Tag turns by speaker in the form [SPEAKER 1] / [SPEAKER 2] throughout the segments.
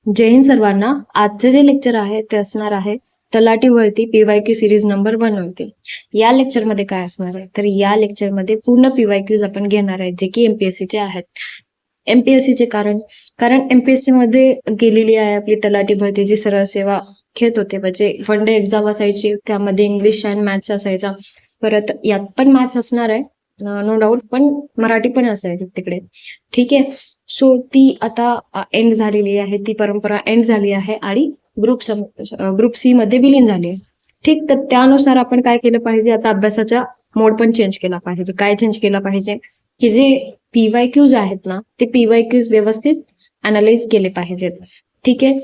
[SPEAKER 1] जय हिंद सर्वांना. आजचे जे लेक्चर आहे ते असणार आहे तलाठी भरती पीवायक्यू सिरीज नंबर 1 वरती. या लेक्चरमध्ये काय असणार आहे तर या लेक्चरमध्ये पूर्ण पीवायक्यूज आपण घेणार आहे जे की एमपीएससीचे आहेत. एमपीएससीचे कारण एमपीएससी मध्ये गेलेली आहे आपली तलाठी भरतीची सरळ सेवा घेत होते, म्हणजे वन डे एक्झाम असायची, त्यामध्ये इंग्लिश अँड मॅथ्स असायचा. परत यात पण मॅथ्स असणार आहे नो डाऊट, पण मराठी पण असायची तिकडे. ठीक आहे. सो ती आता एंड झालेली आहे, ती परंपरा एंड झाली आहे आणि ग्रुप सी मध्ये विलीन झाली आहे. ठीक, तर त्यानुसार आपण काय केलं पाहिजे, आता अभ्यासाचा मोड पण चेंज केला पाहिजे. काय चेंज केला पाहिजे की जे पीवायक्यूज आहेत ना ते पीवायक्यूज व्यवस्थित अनालाइज केले पाहिजेत. ठीक आहे.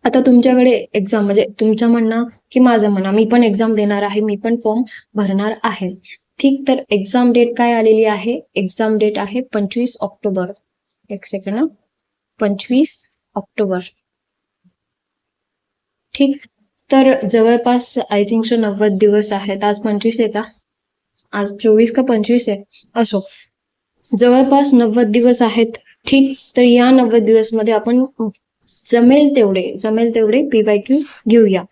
[SPEAKER 1] आता तुमच्याकडे एक्झाम म्हणजे तुमचं म्हणणं की माझं म्हणणं, मी पण एक्झाम देणार आहे, मी पण फॉर्म भरणार आहे. ठीक, तर एक्झाम डेट काय आलेली आहे, एक्झाम डेट आहे 25 ऑक्टोबर. एक सेकंड, 25 ऑक्टोबर. ठीक, तर जवळपास आय थिंक सो 90 दिवस आहेत. आज 25 आहे का, आज 24 का 25 आहे, असो जवळपास 90 दिवस आहेत. ठीक, तर या 90 दिवस मध्ये आपण जमेल तेवढे पीवायक्यू घेऊया.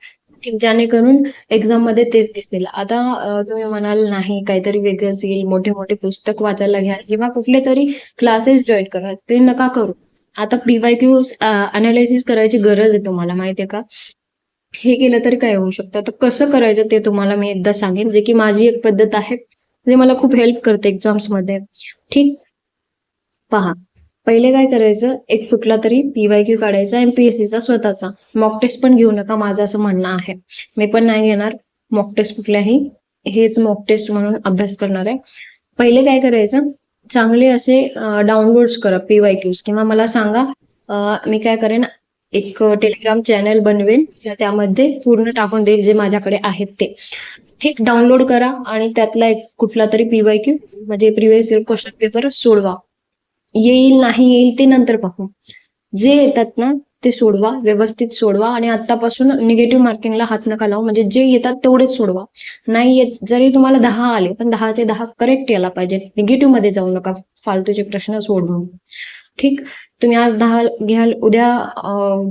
[SPEAKER 1] ठीक, जेणेकरून एक्झाम मध्ये तेच दिसतील. आता तुम्ही म्हणाल नाही काहीतरी वेगळंच येईल, मोठे मोठे पुस्तक वाचायला घ्या किंवा कुठले तरी क्लासेस जॉईन करा, ते नका करू. आता पीवायक्यू अनालिसिस करायची गरज आहे तुम्हाला, माहितीये का. हे केलं तरी काय होऊ शकतं. तर कसं करायचं ते तुम्हाला मी एकदा सांगेन, जे की माझी एक पद्धत आहे, जे मला खूप हेल्प करते एक्झाम्स मध्ये. ठीक, पहा, पहिले काय करायचं, एक कुठला तरी पीवायक्यू काढायचा एमपीएससीचा स्वतःचा. मॉक टेस्ट पण घेऊ नका, माझं असं म्हणणं आहे. मी पण नाही घेणार मॉक टेस्ट कुठल्याही, हेच मॉक टेस्ट म्हणून अभ्यास करणार आहे. पहिले काय करायचं, चांगले असे डाउनलोड्स करा पीवायक्यूज, किंवा मला सांगा, मी काय करेन, एक टेलिग्राम चॅनल बनवेन, त्यामध्ये पूर्ण टाकून देईल जे माझ्याकडे आहेत ते. ठीक, डाउनलोड करा आणि त्यातला एक कुठला तरी पीवायक्यू म्हणजे प्रिव्हियस इयर क्वेश्चन पेपर सोडवा. येईल नाही येईल ते नंतर पाहू. जे येतात ना ते सोडवा, व्यवस्थित सोडवा, आणि आतापासून निगेटिव्ह मार्किंगला हात नका लावू. म्हणजे जे येतात तेवढेच सोडवा. नाही येत, जरी तुम्हाला 10 आले पण 10चे 10 करेक्ट यायला पाहिजे. निगेटिव्ह मध्ये जाऊ नका फालतूचे प्रश्न सोडवून. ठीक, तुम्ही आज 10 घ्याल, उद्या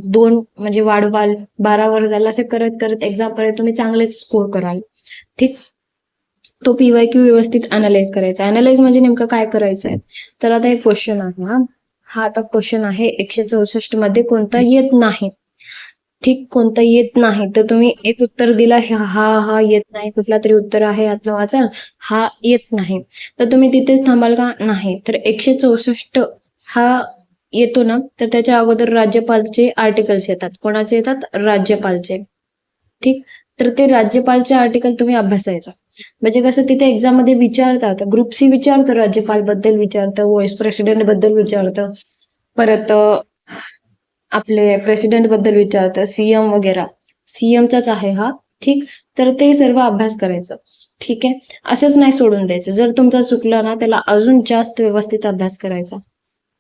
[SPEAKER 1] 2 म्हणजे वाढवाल, 12 वर जाल, असे करत करत एक्झाम पर्यंत तुम्ही चांगलेच स्कोर कराल. ठीक, तो पीवायक्यू व्यवस्थित अनालाइज करायचा. अनालाइज म्हणजे नेमकं काय करायचं आहे, तर आता एक क्वेश्चन आहे, हा आता क्वेश्चन आहे 164 मध्ये कोणता येत नाही. ठीक, कोणता येत नाही, तर तुम्ही एक उत्तर दिला, हा येत नाही, कुठला तरी उत्तर आहे यातलं वाचाल, हा येत नाही, तर तुम्ही तिथेच थांबाल का, नाही. तर 164 हा येतो ना, तर त्याच्या अगोदर राज्यपालचे आर्टिकल्स येतात. कोणाचे येतात, राज्यपालचे. ठीक, तर ते राज्यपालचे आर्टिकल तुम्ही अभ्यासायचं. म्हणजे कसं, तिथे एक्झाम मध्ये विचारतात, ग्रुप सी विचारतं, राज्यपाल बद्दल विचारतं, व्हाईस प्रेसिडेंट बद्दल विचारतं, परत आपले प्रेसिडेंट बद्दल विचारतं, सीएम वगैरे. सीएमचाच आहे हा. ठीक, तर ते सर्व अभ्यास करायचं. ठीक आहे, असंच नाही सोडून द्यायचं. जर तुमचा चुकला ना, त्याला अजून जास्त व्यवस्थित अभ्यास करायचा.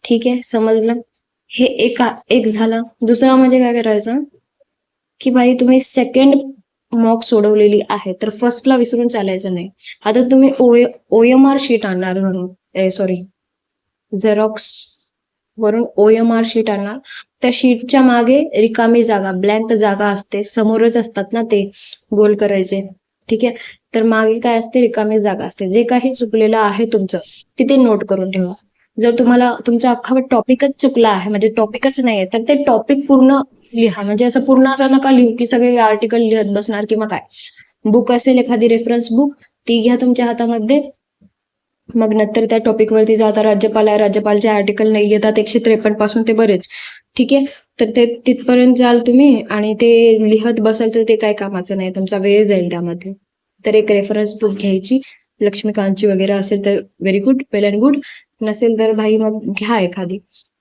[SPEAKER 1] ठीक आहे, समजलं. हे एक झालं. दुसरा म्हणजे काय करायचं की भाई, तुम्ही सेकंड मॉक सोडवलेली आहे तर फर्स्टला विसरून चालायचं नाही. आता तुम्ही ओएमआर शीट आणणार घरून, सॉरी झेरॉक्स वरून ओएमआर शीट आणणार. त्या शीटच्या मागे रिकामी जागा, ब्लँक जागा असते, समोरच असतात ना ते गोल करायचे. ठीक आहे, तर मागे काय असते, रिकामी जागा असते. जे काही चुकलेलं आहे तुमचं तिथे नोट करून ठेवा. जर तुम्हाला तुमचा अख्खा टॉपिकच चुकला आहे, म्हणजे टॉपिकच नाहीये, तर ते टॉपिक पूर्ण लिहा. म्हणजे असं पूर्ण असं नका लिहू की सगळे आर्टिकल लिहत बसणार किंवा काय. बुक असेल एखादी रेफरन्स बुक, ती घ्या तुमच्या हातामध्ये. मग नंतर त्या टॉपिक वरती जाता, राज्यपाल आहे, राज्यपालचे आर्टिकल नाही येतात 153 पासून ते बरेच. ठीक आहे, तर ते तिथपर्यंत जाल तुम्ही आणि ते लिहत बसाल तर ते काय कामाचं नाही, तुमचा वेळ जाईल त्यामध्ये. तर एक रेफरन्स बुक घ्यायची, लक्ष्मीकांतची वगैरे असेल तर very good, well and good. नसेल तर भाई मग घ्या एखादी,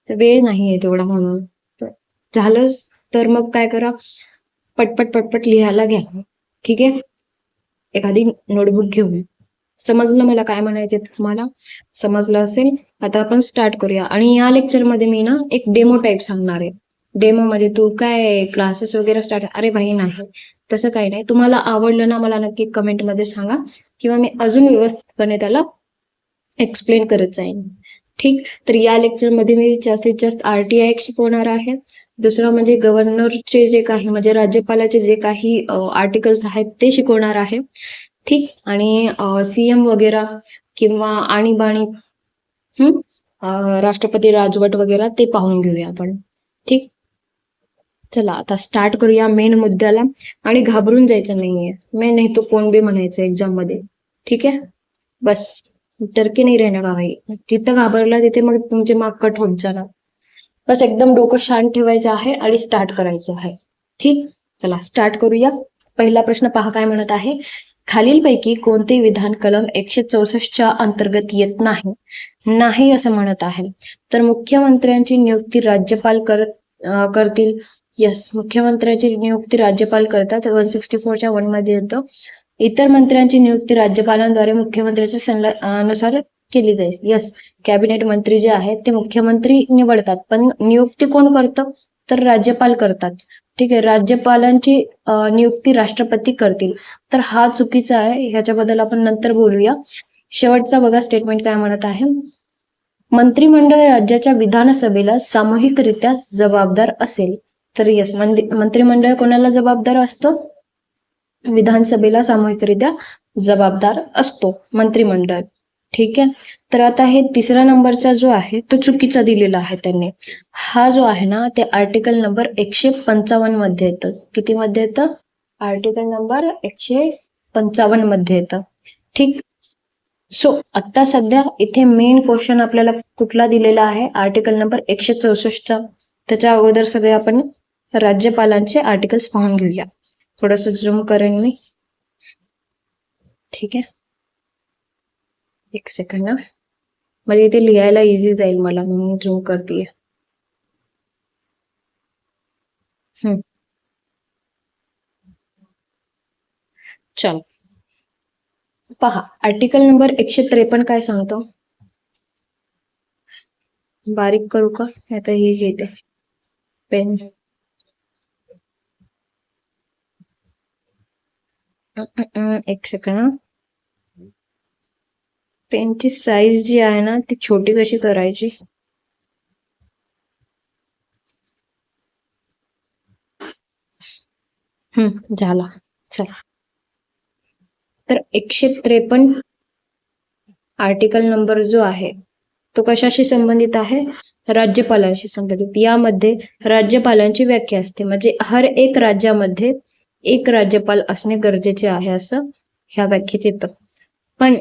[SPEAKER 1] तर वेळ नाहीये तेवढा म्हणून. झालंच तर मग काय करा, पटपट पटपट लिहायला घ्या. ठीक आहे, एखादी नोटबुक घेऊन. समजलं मला काय म्हणायचे तुम्हाला, समजलं असेल. आता आपण स्टार्ट करूया. आणि या लेक्चर मध्ये मी ना एक डेमो टाईप सांगणार आहे. डेमो म्हणजे तू काय क्लासेस वगैरे स्टार्ट, अरे भाई नाही, तसं काही नाही. तुम्हाला आवडलं ना, मला नक्की कमेंट मध्ये सांगा, किंवा मी अजून व्यवस्थितपणे त्याला एक्सप्लेन करत जाईन. ठीक, तर या लेक्चर मध्ये मी जास्तीत जास्त आरटीआय शिकवणार आहे, दुसरं म्हणजे गव्हर्नरचे जे काही म्हणजे राज्यपालाचे जे काही आर्टिकल्स आहेत ते शिकवणार आहे. ठीक. आणि सीएम वगैरे किंवा आणीबाणी राष्ट्रपती राजवट वगैरे ते पाहून घेऊया आपण. ठीक. चला आता स्टार्ट करूया मेन मुद्द्याला. आणि घाबरून जायचं नाहीये. मैं नाही तो कोण बी म्हणायचं एक्झाम मध्ये. ठीक आहे. बस टर्की नाही रहने का भाई. जिथं घाबरला तिथे मग तुमचे मार्क कट होत जाणार. बस एकदम डोकं शांत ठेवायचं आहे आणि स्टार्ट करायचं आहे. ठीक. चला स्टार्ट करूया. पहिला प्रश्न पहा काय म्हणत आहे. खालीलपैकी कोणते विधान कलम 164च्या अंतर्गत येत नाही असं म्हणत आहे. तर मुख्यमंत्र्यांची नियुक्ती राज्यपाल करतील. यस, मुख्यमंत्र्यांची नियुक्ती राज्यपाल करतात. 164च्या 1 मध्ये येतं. इतर मंत्र्यांची नियुक्ती राज्यपालांद्वारे मुख्यमंत्र्यांच्या सल्ल्यानुसार केली जाईल. यस, कॅबिनेट मंत्री जे आहेत ते मुख्यमंत्री निवडतात, पण नियुक्ती कोण करतं तर राज्यपाल करतात. ठीक आहे. राज्यपालांची नियुक्ती राष्ट्रपती करतील. तर हा चुकीचा आहे. ह्याच्याबद्दल आपण नंतर बोलूया. शेवटचा बघा स्टेटमेंट काय म्हणत आहे. मंत्रिमंडळ राज्याच्या विधानसभेला सामूहिकरित्या जबाबदार असेल. तर यस, मंत्रिमंडळ कोणाला जबाबदार असतं. विधानसभेला सामूहिकरित्या जबाबदार असतो मंत्रिमंडळ. ठीक आहे. तर आता हे तिसरा नंबरचा जो आहे तो चुकीचा दिलेला आहे त्यांनी. हा जो आहे ना ते आर्टिकल नंबर 155 मध्ये येतं. किती मध्ये येतं. आर्टिकल नंबर 155 मध्ये येतं. ठीक. सो आता सध्या इथे मेन क्वेश्चन आपल्याला कुठला दिलेला आहे. आर्टिकल नंबर 164चा. त्याच्या अगोदर सगळे आपण राज्यपालांचे आर्टिकल्स पाहून घेऊया. थोडस झूम करेन मी. ठीक आहे. एक सेकंड ना, म्हणजे इथे लिहायला इझी जाईल मला म्हणून झूम करते. चल पहा आर्टिकल नंबर 153 काय सांगतो. बारीक करू का. आता हे घेते पेन. एक सेकंड. पेनची साईज जी आहे ना ती छोटी कशी करायची. झाला. चला. तर 153 आर्टिकल नंबर जो आहे तो कशाशी संबंधित आहे. राज्यपालांशी संबंधित. यामध्ये राज्यपालांची व्याख्या असते. म्हणजे हर एक राज्यामध्ये एक राज्यपाल असणे गरजेचे आहे असं ह्या व्याख्येत येतं. पण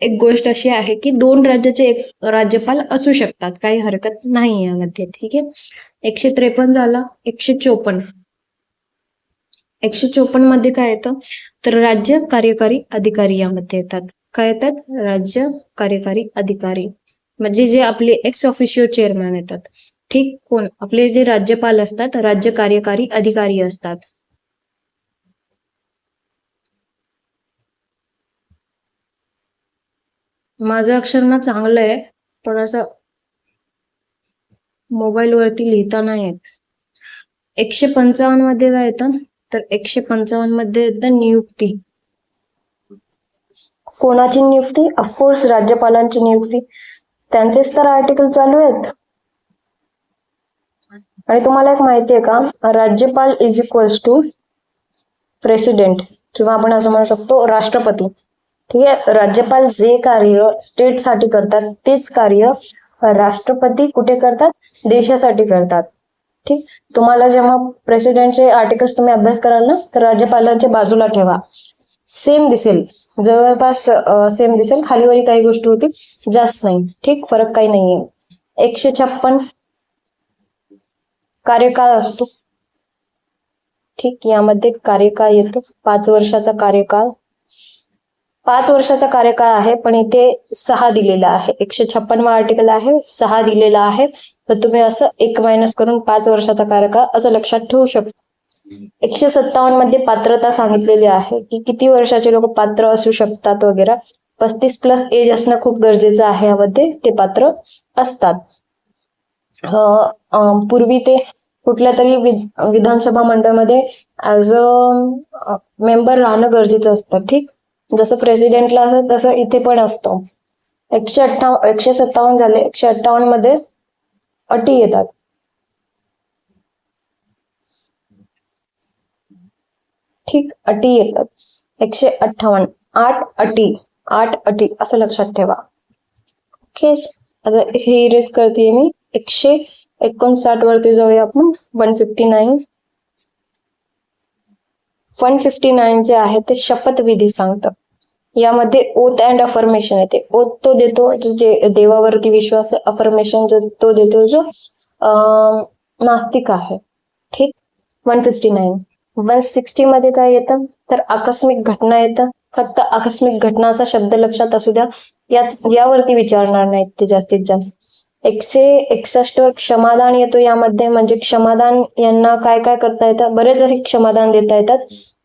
[SPEAKER 1] एक गोष्ट अशी आहे की 2 राज्याचे एक राज्यपाल असू शकतात. काही हरकत नाही यामध्ये. ठीक आहे. 153 झाला. 154 मध्ये काय येतं तर राज्य कार्यकारी अधिकारी यामध्ये येतात. काय येतात. राज्य कार्यकारी अधिकारी म्हणजे जे आपले एक्स ऑफिशियो चेअरमॅन येतात. ठीक. कोण आपले जे राज्यपाल असतात राज्य कार्यकारी अधिकारी असतात. माझं अक्षर ना चांगलं आहे पण असं मोबाईल वरती लिहिता नाही येत. 155 मध्ये काय येतं तर 155 मध्ये येतं नियुक्ती. कोणाची नियुक्ती. ऑफकोर्स राज्यपालांची नियुक्ती. त्यांचेच तर आर्टिकल चालू आहेत. आणि तुम्हाला एक माहिती आहे का राज्यपाल इज इक्वल्स टू प्रेसिडेंट किंवा आपण असं म्हणू शकतो राष्ट्रपती. ठीक आहे. राज्यपाल जे कार्य स्टेट साठी करतात तेच कार्य राष्ट्रपती कुठे करतात देशासाठी करतात. ठीक. तुम्हाला जेव्हा प्रेसिडेंटचे आर्टिकल्स तुम्ही अभ्यास कराल ना तर राज्यपालांच्या बाजूला ठेवा. सेम दिसेल. जवळपास सेम दिसेल. खालीवरी काही गोष्टी होतील जास्त नाही. ठीक. फरक काही नाहीये. 156 कार्यकाळ असतो. ठीक. यामध्ये कार्यकाळ येतो 5 वर्षाचा कार्यकाळ. 5 वर्षाचा कार्यकाळ आहे पण इथे 6 दिलेला आहे. 156 आर्टिकल आहे 6 दिलेला आहे. तर तुम्ही असं 1 मायनस करून 5 वर्षाचा कार्यकाळ असं लक्षात ठेवू शकता. 157 मध्ये पात्रता सांगितलेली आहे की किती वर्षाचे लोक पात्र असू शकतात वगैरे. 35+ एज असणं खूप गरजेचं आहे. यामध्ये ते पात्र असतात. पूर्वी ते कुठल्या तरी विधानसभा मंडळामध्ये ऍज अ मेंबर राहणं गरजेचं असतं. ठीक. जसं प्रेसिडेंटला असं तसं इथे पण असतं. 157 झाले. 158 मध्ये अटी येतात. ठीक, अटी येतात 158, 8 अटी असं लक्षात ठेवा. ओके, आता हे इरेज करते मी. 159 वरती जाऊया आपण. 159 जे आहे ते शपथविधी सांगतं. यामध्ये ओथ अँड अफर्मेशन येते. ओथ तो देतो जे देवावरती विश्वास, अफर्मेशन जो तो देतो जो नास्तिक आहे. ठीक, 159. 160 मध्ये काय येतं तर आकस्मिक घटना येतं. फक्त आकस्मिक घटनाचा शब्द लक्षात असू द्या, यावरती विचारणार नाहीत ते जास्तीत जास्त. 161 वर क्षमादान येतो यामध्ये. म्हणजे क्षमादान यांना काय काय करता येतं, बरेच असे क्षमादान देता येतात,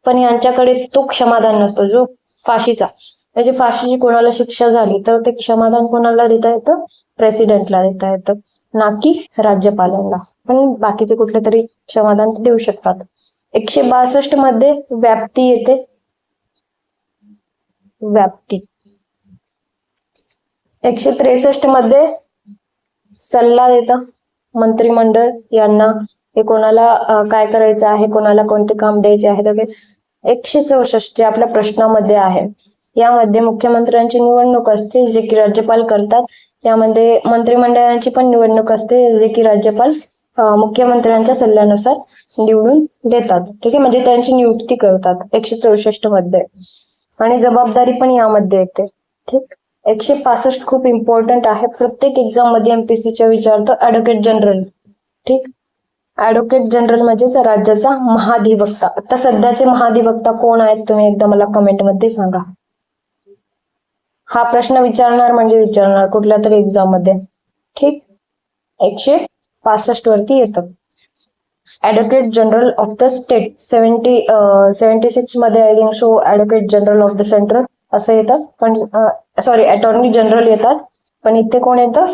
[SPEAKER 1] पण यांच्याकडे तो क्षमादान नसतो जो फाशीचा. म्हणजे फाशीची कोणाला शिक्षा झाली तर ते क्षमादान कोणाला देता येतं, प्रेसिडेंटला देता येतं, ना की राज्यपालांना. पण बाकीचे कुठले तरी क्षमादान देऊ शकतात. 162 मध्ये व्याप्ती येते. व्याप्ती. 163 मध्ये सल्ला देतं मंत्रिमंडळ यांना, हे कोणाला काय करायचं आहे, कोणाला कोणते काम द्यायचे आहे. 164 जे आपल्या प्रश्नामध्ये आहे, यामध्ये मुख्यमंत्र्यांची निवडणूक असते जे की राज्यपाल करतात. यामध्ये मंत्रिमंडळाची पण निवडणूक असते जे की राज्यपाल मुख्यमंत्र्यांच्या सल्ल्यानुसार निवडून देतात. ठीक आहे, म्हणजे त्यांची नियुक्ती करतात 164 मध्ये. आणि जबाबदारी पण यामध्ये येते. ठीक, 165 खूप इम्पॉर्टंट आहे, प्रत्येक एक्झाम मध्ये एमपीसीच्या विचारतो. Advocate general. ठीक, ऍडव्होकेट जनरल म्हणजेच राज्याचा महाधिवक्ता. आता सध्याचे महाधिवक्ता कोण आहेत तुम्ही एकदा मला कमेंट मध्ये सांगा. हा प्रश्न विचारणार म्हणजे विचारणार कुठल्या तरी एक्झाम मध्ये. ठीक, 165 वरती येतं. Advocate general of the state. 76 मध्ये I think so advocate general of the central असं येतं, पण सॉरी अटॉर्नी जनरल येतात, पण इथे कोण येतं,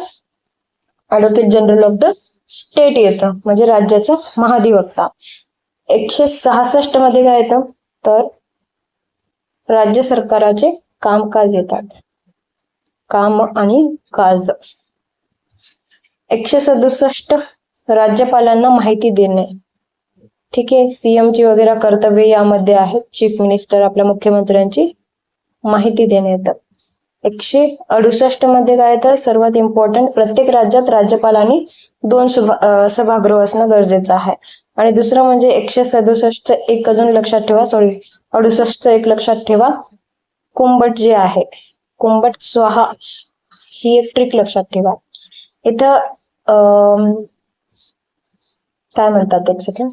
[SPEAKER 1] advocate general of the state येतं, म्हणजे राज्याचा महाधिवक्ता. 166 मध्ये काय येतं तर राज्य सरकाराचे कामकाज येतात. काम आणि काज. 167 राज्यपालांना माहिती देणे. ठीक आहे, सीएम ची वगैरे कर्तव्य यामध्ये आहेत. चीफ मिनिस्टर आपल्या मुख्यमंत्र्यांची माहिती देणे येतं. 168 मध्ये काय तर सर्वात इम्पॉर्टंट, प्रत्येक राज्यात राज्यपालांनी 2 सभागृह असणं गरजेचं आहे. आणि दुसरं म्हणजे 167 एक अजून लक्षात ठेवा, सॉरी 68 एक लक्षात ठेवा, कुंभट जे आहे, कुंभट स्वाहा ही एक ट्रिक लक्षात ठेवा. इथं काय म्हणतात एक सेकंड,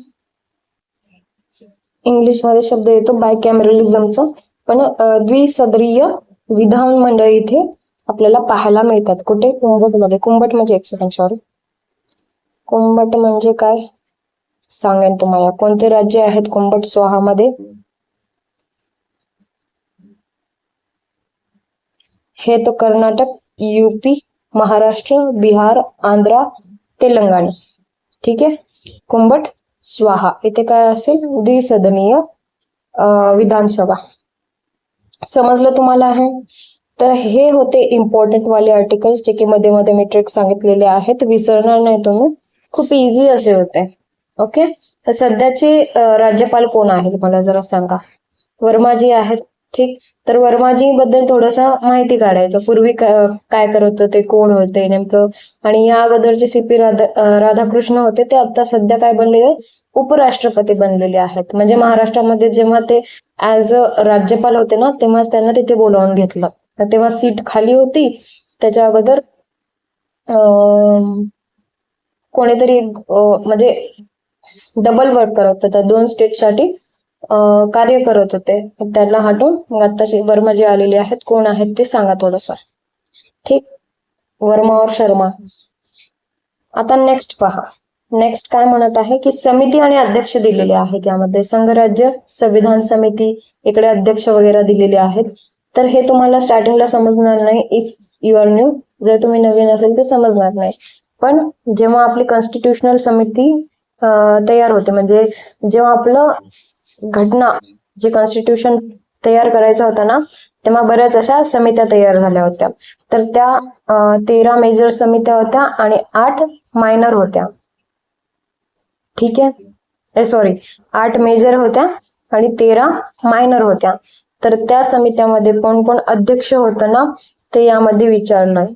[SPEAKER 1] इंग्लिश मध्ये शब्द येतो बायकॅमेरलिझमचा, पण द्विसदरीय विधानमंडळ इथे आपल्याला पाहायला मिळतात. कुठे, कुंभट मध्ये. कुंभट म्हणजे एक सेकंड, सॉरी, कुंभट म्हणजे काय सांगेन तुम्हाला. कोणते राज्य आहेत कुंभट स्वाहा मध्ये, हे तो कर्नाटक, यूपी, महाराष्ट्र, बिहार, आंध्र, तेलंगणा. ठीक आहे, कुंभट स्वाहा इथे काय असेल, द्विसदनीय विधानसभा. समजलं तुम्हाला आहे. तर हे होते इम्पॉर्टंट वाले आर्टिकल्स जे की मध्ये मध्ये मी ट्रिक सांगितलेले आहेत, विसरणार नाही तुम्ही, खूप इझी असे होते. ओके, तर सध्याचे राज्यपाल कोण आहेत मला जरा सांगा. वर्माजी आहेत. ठीक, तर वर्माजी बद्दल थोडस माहिती काढायचं. पूर्वी काय करत होते, कोण होते नेमकं, आणि या अगोदरचे सीपी राधाकृष्ण होते, ते आता सध्या काय बनलेले, उपराष्ट्रपती बनलेले आहेत. म्हणजे महाराष्ट्रामध्ये जेव्हा ते ऍज अ राज्यपाल होते ना, तेव्हाच त्यांना तिथे बोलावून घेतलं. तेव्हा सीट खाली होती. त्याच्या अगोदर कोणीतरी म्हणजे डबल वर्क करत होता, 2 स्टेटसाठी कार्य करत होते, त्यांना हटवून मग आता वर्मा जे आलेले आहेत, कोण आहेत ते सांगा थोडस. ठीक, वर्मा और शर्मा. आता नेक्स्ट पहा, नेक्स्ट काय म्हणत आहे की समिती आणि अध्यक्ष दिलेले आहेत. यामध्ये संघराज्य, संविधान समिती, इकडे अध्यक्ष वगैरे दिलेले आहेत. तर हे तुम्हाला स्टार्टिंगला समजणार नाही इफ यू आर न्यू, जर तुम्ही नवीन असेल तर समजणार नाही. पण जेव्हा आपली कॉन्स्टिट्युशनल समिती तयार होते, म्हणजे जेव्हा आपलं घटना जे कॉन्स्टिट्यूशन तयार करायचं होतं ना, तेव्हा बऱ्याच अशा समित्या तयार झाल्या होत्या. तर त्या 13 मेजर समित्या होत्या आणि 8 मायनर होत्या. ठीक आहे, सॉरी 8 मेजर होत्या आणि 13 मायनर होत्या. तर त्या समित्यामध्ये कोण कोण अध्यक्ष होतं ना, ते यामध्ये विचारलंय.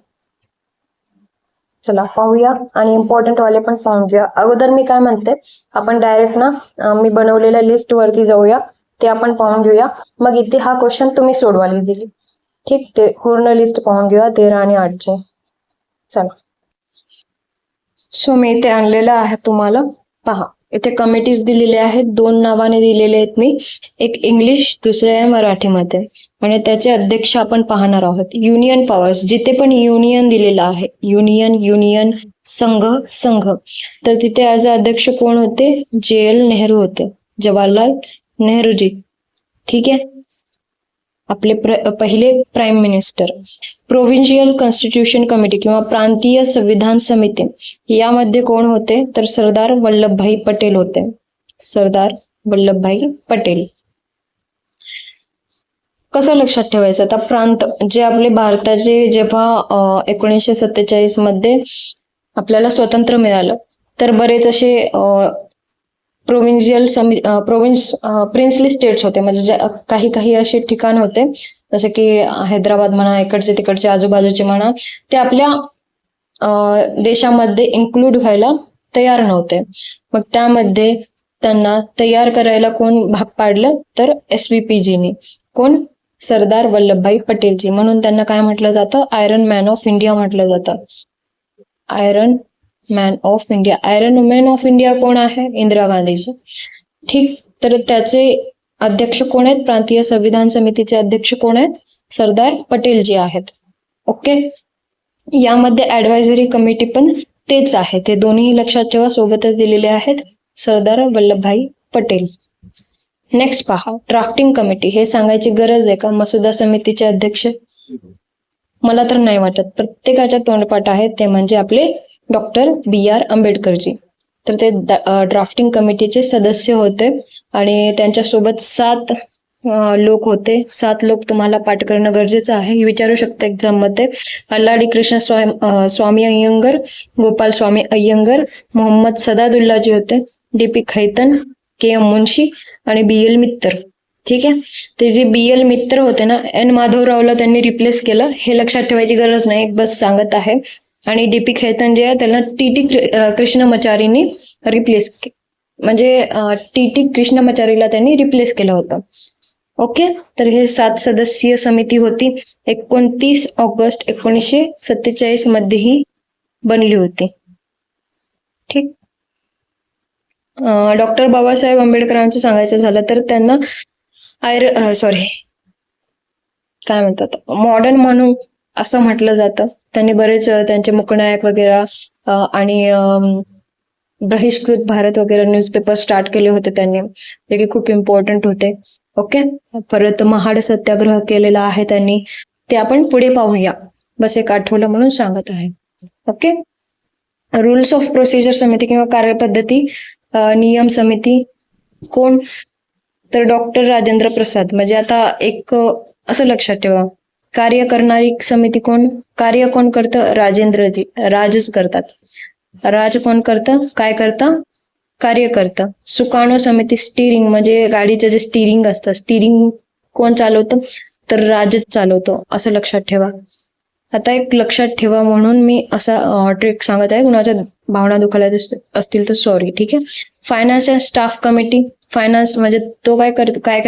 [SPEAKER 1] चला पाहूया आणि इम्पॉर्टंट वाले पण पाहून घेऊया. अगोदर मी काय म्हणते, आपण डायरेक्ट ना मी बनवलेल्या लिस्ट वरती जाऊया, ते आपण पाहून घेऊया. मग इथे हा क्वेश्चन तुम्ही सोडवाल इझिली. ठीक, ते पूर्ण लिस्ट पाहून घेऊया 13 आणि 8ची. चला, सो मी इथे आणलेलं आहे तुम्हाला. पहा, इथे कमिटीज दिलेले आहेत, 2 नावाने दिलेले आहेत मी. एक इंग्लिश, दुसरे आहे मराठीमध्ये. आणि त्याचे अध्यक्ष आपण पाहणार आहोत. युनियन पॉवर्स, जिथे पण युनियन दिलेलं आहे, युनियन, संघ, तर तिथे ॲज अ अध्यक्ष कोण होते? JL नेहरू होते, जवाहरलाल नेहरूजी. ठीक आहे, आपले पहिले prime minister. Provincial constitution committee किंवा प्रांतीय संविधान समिती, यामध्ये कोण होते? तर सरदार वल्लभभाई पटेल होते. सरदार वल्लभभाई पटेल. कसं लक्षात ठेवायचं? आता प्रांत, जे आपले भारताचे जेव्हा 1947 मध्ये आपल्याला स्वातंत्र्य मिळालं, तर बरेच असे प्रिन्सली स्टेट्स होते, म्हणजे काही काही असे ठिकाण होते, जसे की हैदराबाद म्हणा, इकडचे तिकडचे आजूबाजूचे म्हणा, ते आपल्या देशामध्ये इन्क्लूड व्हायला तयार नव्हते. मग त्यामध्ये त्यांना तयार करायला कोण भाग पाडलं? तर SVPजींनी. कोण? सरदार वल्लभभाई पटेलजी. म्हणून त्यांना काय म्हटलं जातं? आयरन मॅन ऑफ इंडिया म्हटलं जातं. Iron man of India. Iron women of India कोण आहे? इंदिरा गांधीजी. ठीक, तर त्याचे अध्यक्ष कोण आहेत? प्रांतीय संविधान समितीचे अध्यक्ष कोण आहेत? सरदार पटेलजी आहेत. ओके, यामध्ये ऍडवायझरी कमिटी पण तेच आहे. ते दोन्ही लक्षात ठेवा, सोबतच दिलेले आहेत, सरदार वल्लभभाई पटेल. नेक्स्ट पहा, ड्राफ्टिंग कमिटी. हे सांगायची गरज आहे का? मसुदा समितीचे अध्यक्ष? मला तर नाही वाटत, प्रत्येकाच्या तोंडपाठ आहेत, ते म्हणजे आपले डॉक्टर BR आंबेडकरजी. तर ते ड्राफ्टिंग कमिटीचे सदस्य होते आणि त्यांच्यासोबत 7 लोक होते. 7 लोक तुम्हाला पाठ करणं गरजेचं आहे, विचारू शकता एक्झाम मध्ये. अल्लाडी कृष्ण स्वामी अय्यंगर, गोपाल स्वामी अय्यंगर, मोहम्मद सदादुल्लाजी होते, DP खैतन, KM मुन्शी आणि BL मित्तर. ठीक आहे, ते जे BL मित्तर होते ना, N माधवरावला त्यांनी रिप्लेस केलं, हे लक्षात ठेवायची गरज नाही, बस सांगत आहे. आणि DP खैतन जे आहे त्याला TT कृष्णमाचारींनी रिप्लेस, म्हणजे TT कृष्णमाचारीला त्यांनी रिप्लेस केलं होतं. ओके, तर हे 7 सदस्यीय समिती होती. 29 ऑगस्ट 1947 मध्ये ही बनली होती. ठीक, डॉक्टर बाबासाहेब आंबेडकरांचं सांगायचं झालं तर त्यांना काय म्हणतात, मॉडर्न म्हणून असं म्हटलं जातं. त्यांनी बरेच त्यांचे मुकनायक वगैरे आणि बहिष्कृत भारत वगैरे न्यूजपेपर स्टार्ट केले होते त्यांनी, जे की खूप इम्पॉर्टंट होते. ओके, परत महाड सत्याग्रह केलेला आहे त्यांनी, ते आपण पुढे पाहूया, बस एक आठवलं म्हणून सांगत आहे. ओके, रूल्स ऑफ प्रोसिजर समिती किंवा कार्यपद्धती नियम समिती कोण? तर डॉक्टर राजेंद्र प्रसाद. म्हणजे आता एक असं लक्षात ठेवा, कार्य करणारी समिती कोण? कार्य कोण करतं? राजेंद्रजी. राजच करतात. राज कोण करतं? काय करतं? कार्य करतं. सुकाणू समिती स्टीरिंग, म्हणजे गाडीचं जे स्टीरिंग असतं, स्टीरिंग कोण चालवतं? तर राजच चालवतो, असं लक्षात ठेवा. आता एक लक्षात ठेवा म्हणून मी असा ट्रिक सांगत आहे, कुणाच्या भावना दुखायला असतील तर सॉरी. ठीक आहे, finance and staff committee. Finance म्हणजे तो काय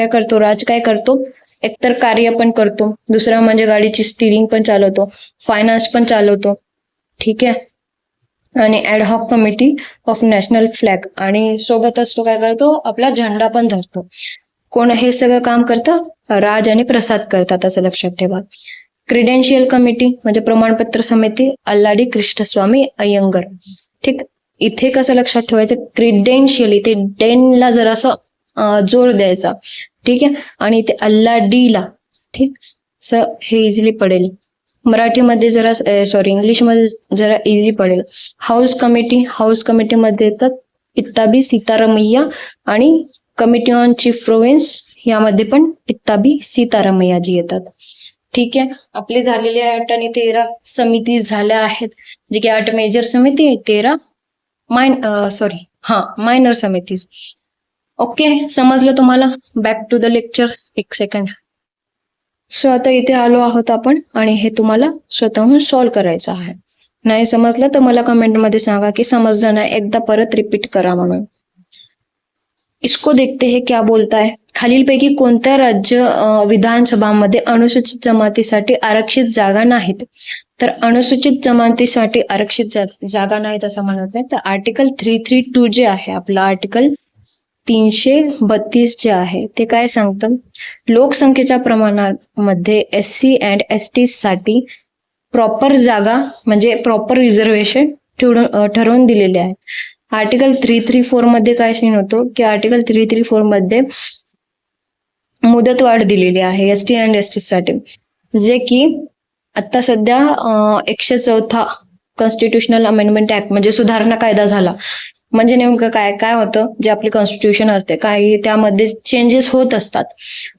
[SPEAKER 1] करतो? राज काय करतो? एकतर कार्य पण करतो, दुसरा म्हणजे गाडीची स्टीरिंग पण चालवतो, फायनान्स पण चालवतो. ठीक आहे, आणि ad hoc committee of national flag, आणि सोबतच तो काय करतो? आपला झेंडा पण धरतो. कोण हे सगळं काम करतं? राज आणि प्रसाद करतात, असं लक्षात ठेवा. क्रिडेन्शियल कमिटी म्हणजे प्रमाणपत्र समिती, अल्लाडी कृष्णस्वामी अय्यंगर. ठीक, इथे कसं लक्षात ठेवायचं? क्रिडेन्शियल, इथे डेनला जरासा जोर द्यायचा. ठीक आहे, आणि इथे अल्लाडीला. ठीक, हे इझिली पडेल. मराठीमध्ये जरा इंग्लिशमध्ये जरा इझी पडेल. हाऊस कमिटीमध्ये येतात पित्ताबी सीतारामय्या आणि कमिटी ऑन चीफ प्रोव्हिन्स, यामध्ये पण पित्ताबी सीतारामय्याजी येतात. ठीक आहे, आपली झालेली 8 आणि 13 समिती झाल्या आहेत, जे की 8 मेजर समिती, 13 मायनर समितीज. ओके, समजलं तुम्हाला? Back to the lecture. एक सेकंड. सो आता इथे आलो आहोत आपण आणि हे तुम्हाला स्वतःहून सॉल्व्ह करायचं आहे. नाही समजलं तर मला कमेंटमध्ये सांगा की समजलं नाही, एकदा परत रिपीट करा म्हणून. इसको देखते हैं क्या बोलता है. खालीलपैकी कोणत्या राज्य विधानसभामध्ये अनुसूचित जमातीसाठी आरक्षित जागा नाहीत? तर अनुसूचित जमातीसाठी आरक्षित जागा नाहीत असं म्हणत आहे. तर आर्टिकल 332 जे आहे आपलं, आर्टिकल 332 जे आहे ते काय सांगतं, लोकसंख्येच्या प्रमाणामध्ये SC अँड ST साठी प्रॉपर जागा म्हणजे प्रॉपर रिझर्वेशन ठरवून दिलेले आहेत. आर्टिकल 334 मध्ये काय सीन होतो की आर्टिकल 334 मध्ये मुदतवाढ दिलेली आहे ST अँड ST साठी, जे की आता सध्या 104 कॉन्स्टिट्युशनल अमेंडमेंट ऍक्ट म्हणजे सुधारणा कायदा झाला. म्हणजे नेमकं काय होतं, जे आपले कॉन्स्टिट्यूशन असते काही त्यामध्ये चेंजेस होत असतात,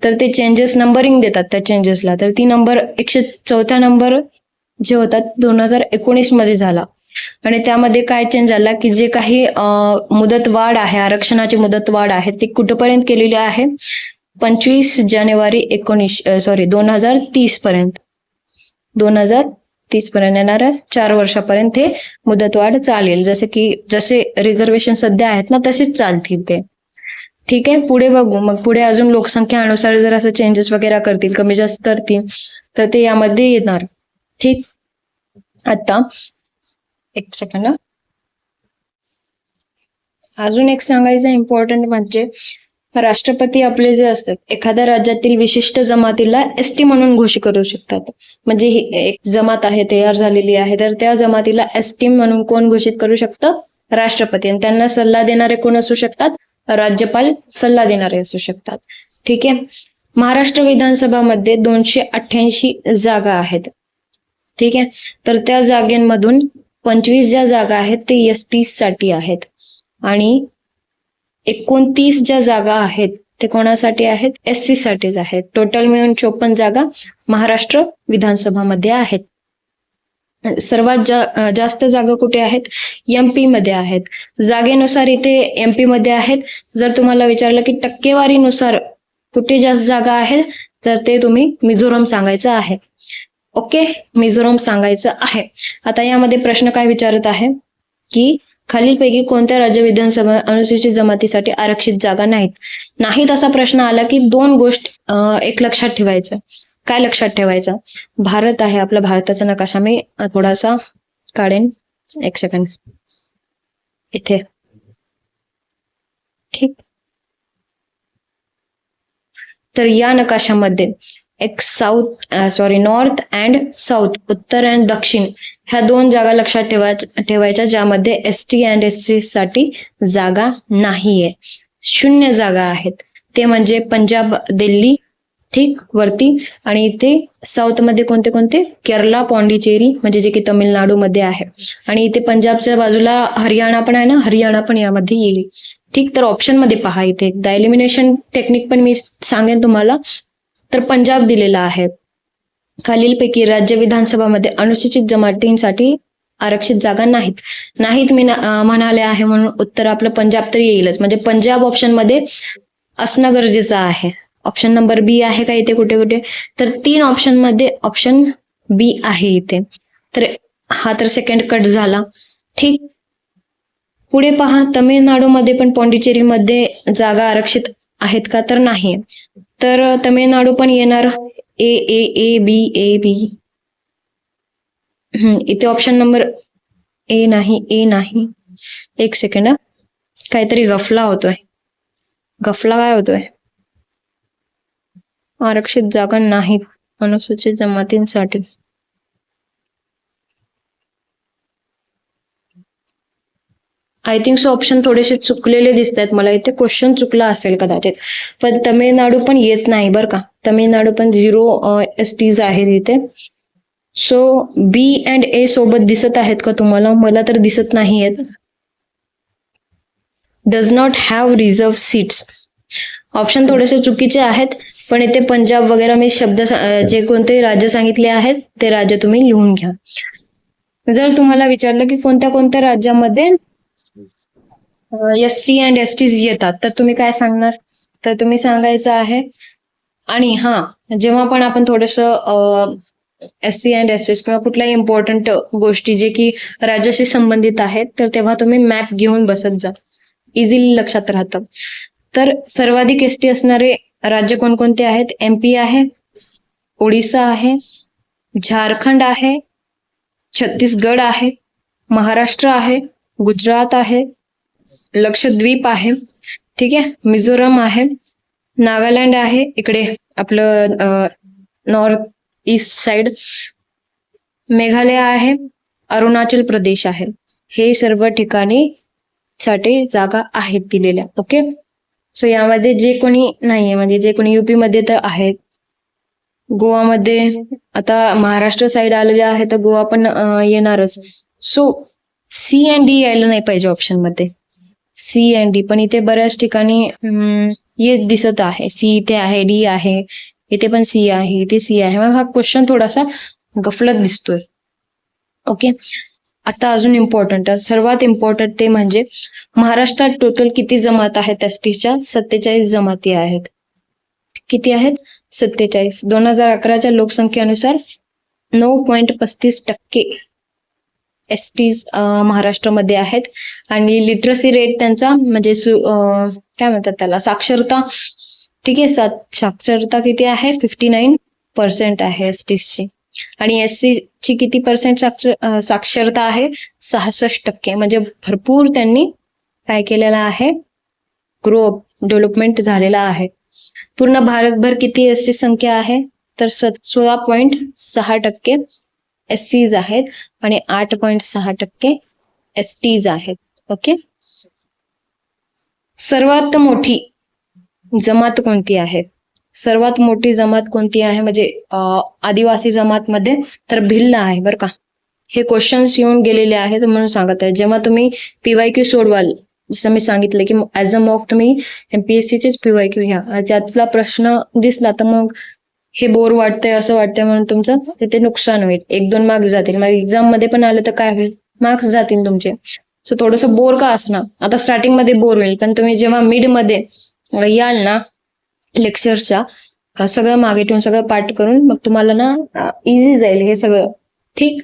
[SPEAKER 1] तर ते चेंजेस नंबरिंग देतात त्या चेंजेसला. तर ती नंबर 104 नंबर जे होतात 2019 मध्ये झाला. आणि त्यामध्ये काय चेंज झाला की जे काही मुदतवाढ आहे, आरक्षणाची मुदतवाढ आहे ती कुठपर्यंत केलेली आहे, 25 जानेवारी 2030 पर्यंत. 2030 पर्यंत येणाऱ्या 4 वर्षापर्यंत हे मुदतवाढ चालेल. जसे रिझर्वेशन सध्या आहेत ना तसेच चालतील ते. ठीक आहे, पुढे बघू. मग पुढे अजून लोकसंख्येनुसार जर असं चेंजेस वगैरे करतील, कमी जास्त करतील, तर ते यामध्ये येणार. ठीक, आता एक सेकंड. अजून एक सांगायचं इम्पॉर्टंट म्हणजे राष्ट्रपती आपले जे असतात एखाद्या राज्यातील विशिष्ट जमातीला ST म्हणून घोषित करू शकतात. म्हणजे ही एक जमात आहे तयार झालेली आहे, तर त्या जमातीला ST म्हणून कोण घोषित करू शकतं? राष्ट्रपती. आणि त्यांना सल्ला देणारे कोण असू शकतात? राज्यपाल सल्ला देणारे असू शकतात. ठीक आहे. महाराष्ट्र विधानसभामध्ये 288 जागा आहेत. ठीक आहे, तर त्या जागेमधून 25 ज्या जागा आहेत ते ST साठी आहेत आणि 29 ज्या जागा आहेत ते कोणासाठी आहेत? SC साठीच आहेत. टोटल मिळून 54 जागा महाराष्ट्र विधानसभामध्ये आहेत. सर्वात जास्त जागा कुठे आहेत? MP मध्ये आहेत. जागेनुसार इथे MP मध्ये आहेत. जर तुम्हाला विचारलं की टक्केवारीनुसार कुठे जास्त जागा आहेत, तर ते तुम्ही मिझोरम सांगायचं आहे. ओके, मिझोरम सांगायचं आहे. आता यामध्ये प्रश्न काय विचारत आहे की खालीलपैकी कोणत्या राज्य विधानसभा अनुसूचित जमातीसाठी आरक्षित जागा नाहीत असा प्रश्न आला की 2 गोष्ट एक लक्षात ठेवायचं. काय लक्षात ठेवायचं? भारत आहे आपला, भारताचा नकाशा मी थोडासा काढेन. एक सेकंड इथे. ठीक, तर या नकाशामध्ये एक नॉर्थ अँड साऊथ, उत्तर आणि दक्षिण, ह्या 2 जागा लक्षात ठेवायच्या ज्यामध्ये ST अँड SC साठी जागा नाहीये. 0 जागा आहेत. ते म्हणजे पंजाब, दिल्ली, ठीक, वरती. आणि इथे साऊथ मध्ये कोणते? केरला, पॉंडिचेरी म्हणजे जे की तमिळनाडू मध्ये आहे. आणि इथे पंजाबच्या बाजूला हरियाणा पण आहे ना, हरियाणा पण यामध्ये येईल. ठीक, तर ऑप्शन मध्ये पहा इथे एकदा एलिमिनेशन टेक्निक पण मी सांगेन तुम्हाला. तर पंजाब दिलेला आहे. खालीलपैकी राज्य विधानसभामध्ये अनुसूचित जमातींसाठी आरक्षित जागा नाहीत मी म्हणाले आहे म्हणून उत्तर आपलं पंजाब तर येईलच. म्हणजे पंजाब ऑप्शन मध्ये असणं गरजेचं आहे. ऑप्शन नंबर B आहे का इथे कुठे? तर 3 ऑप्शन मध्ये ऑप्शन B आहे इथे. तर हा तर सेकंड कट झाला. ठीक, पुढे पहा. तमिळनाडूमध्ये पण पॉंडिचेरीमध्ये जागा आरक्षित आहेत का? तर नाही. तर तमिळनाडू पण येणार A. इथे ऑप्शन नंबर A नाही. एक सेकंड, काहीतरी गफला होतोय. गफला काय होतोय? आरक्षित जागा नाहीत अनुसूचित जमातींसाठी. आय थिंक सो ऑप्शन थोडेसे चुकलेले दिसत आहेत मला इथे. क्वेश्चन चुकला असेल कदाचित. पण तमिळनाडू पण येत नाही बरं का. तमिळनाडू पण 0 STs आहेत इथे. सो B अँड A सोबत दिसत आहेत का तुम्हाला? मला तर दिसत नाही आहेत. Does not have reserve seats. Option थोडेसे चुकीचे आहेत, पण इथे पंजाब वगैरे मी शब्द जे कोणते राज्य सांगितले आहेत ते राज्य तुम्ही लिहून घ्या. जर तुम्हाला विचारलं की कोणत्या राज्यामध्ये SC अँड ST येतात, तर तुम्ही काय सांगणार? तर तुम्ही सांगायचं आहे. आणि जेव्हा पण आपण थोडस SC अँड ST किंवा कुठल्याही इम्पॉर्टंट गोष्टी जे की राज्याशी संबंधित आहेत, तर तेव्हा तुम्ही मॅप घेऊन बसत जा, इझिली लक्षात राहतं. तर सर्वाधिक ST असणारे राज्य कोणकोणते आहेत? MP आहे, ओडिसा आहे, झारखंड आहे, छत्तीसगड आहे, महाराष्ट्र आहे, गुजरात आहे, लक्षद्वीप आहे, ठीक आहे, मिझोरम आहे, नागालँड आहे, इकडे आपलं नॉर्थ ईस्ट साइड, मेघालय आहे, अरुणाचल प्रदेश आहे. हे सर्व ठिकाणी साठी जागा आहेत दिलेल्या. ओके, सो यामध्ये जे कोणी नाहीये, म्हणजे जे कोणी UP मध्ये तर आहेत, गोवामध्ये आता महाराष्ट्र साइड आलेले आहे, तर गोवा पण येणारच. सो C अँड D यायला नाही पाहिजे ऑप्शन मध्ये, C अँड D. पण इथे बऱ्याच ठिकाणी ये दिसत आहे, C इथे आहे, D आहे, इथे पण C आहे, इथे C आहे. मग हा क्वेश्चन थोडासा गफलत दिसतोय. ओके, आता अजून इम्पॉर्टंट, सर्वात इम्पॉर्टंट ते म्हणजे महाराष्ट्रात टोटल किती जमात आहेत? STच्या 47 जमाती आहेत. किती आहेत? 47. 2011च्या लोकसंख्येनुसार 9.35% ST महाराष्ट्रामध्ये आहेत. आणि लिटरसी रेट त्यांचा म्हणजे काय म्हणतात त्याला, साक्षरता, ठीक आहे, साक्षरता किती आहे? 59% आहे STची. आणि SC ची किती पर्सेंट साक्षरता आहे? 66%. म्हणजे भरपूर त्यांनी काय केलेलं आहे? डेव्हलपमेंट झालेला आहे. पूर्ण भारतभर किती ST संख्या आहे? तर 16.6% SCs आहेत आणि 8.6% STs आहेत. ओके, सर्वात मोठी जमात कोणती आहे? सर्वात मोठी जमात कोणती आहे म्हणजे आदिवासी जमात मध्ये तर भिल्ल आहे बरं का. हे क्वेश्चन्स येऊन गेलेले आहेत म्हणून सांगत आहे. जेव्हा तुम्ही PYQ सोडवाल, जसं मी सांगितलं की ऍज अ मॉक तुम्ही MPSCचेच PYQ घ्या, त्यातला प्रश्न दिसला तर मग हे बोर वाटतंय असं वाटतंय म्हणून तुमचं तिथे नुकसान होईल, 1-2 मार्क्स जातील. मग एक्झाम मध्ये पण आलं तर काय होईल? मार्क्स जातील तुमचे. सो थोडंसं बोर का असणार, आता स्टार्टिंग मध्ये बोर होईल, पण तुम्ही जेव्हा मिड मध्ये याल ना लेक्चरच्या, सगळं मागे ठेवून सगळं पाठ करून मग तुम्हाला ना इझी जाईल हे सगळं. ठीक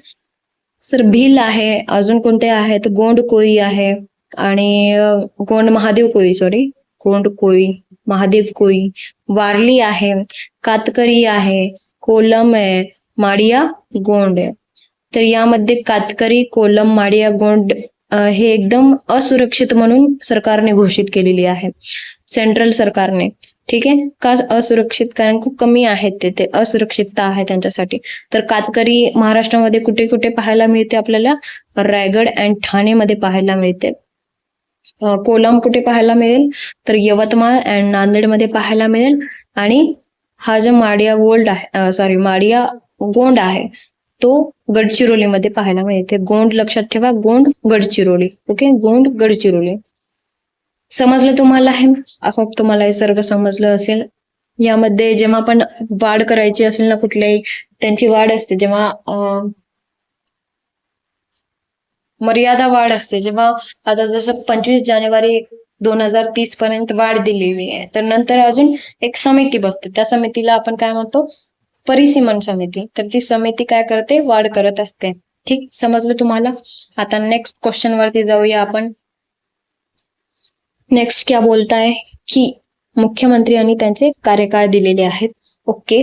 [SPEAKER 1] सर, भिल आहे, अजून कोणते आहेत? गोंड कोळी आहे आणि गोंड महादेव कोळी, गोंड कोळी, महादेव कोळी, वारली आहे, कातकरी आहे, कोलम आहे, माडिया गोंड आहे. तर यामध्ये कातकरी, कोलम, माडिया गोंड हे एकदम असुरक्षित म्हणून सरकारने घोषित केलेली आहे, सेंट्रल सरकारने. ठीक आहे, का असुरक्षित? कारण खूप कमी आहेत ते असुरक्षितता आहे त्यांच्यासाठी. तर कातकरी महाराष्ट्रामध्ये कुठे कुठे पाहायला मिळते आपल्याला? रायगड अँड ठाणेमध्ये पाहायला मिळते. कोलम कुठे पाहायला मिळेल? तर यवतमाळ अँड नांदेडमध्ये पाहायला मिळेल. आणि हा जो माडिया गोंड आहे तो गडचिरोलीमध्ये पाहायला मिळते. गोंड लक्षात ठेवा, गोंड गडचिरोली. ओके, गोंड गडचिरोली. समजलं तुम्हाला? हे होप तुम्हाला हे सर्व समजलं असेल. यामध्ये जेव्हा पण वाढ करायची असेल ना कुठल्याही, त्यांची वाढ असते जेव्हा मर्यादा वाढ असते. जेव्हा आता जसं 25 जानेवारी 2030 पर्यंत वाढ दिलेली आहे, तर नंतर अजून एक समिती बसते, त्या समितीला आपण काय म्हणतो? परिसीमन समिती. तर ती समिती काय करते? वाढ करत असते. ठीक, समजलं तुम्हाला? आता नेक्स्ट क्वेश्चन वरती जाऊया आपण. नेक्स्ट क्या बोलता है की मुख्यमंत्री आणि त्यांचे कार्यकाळ दिलेले आहेत. ओके,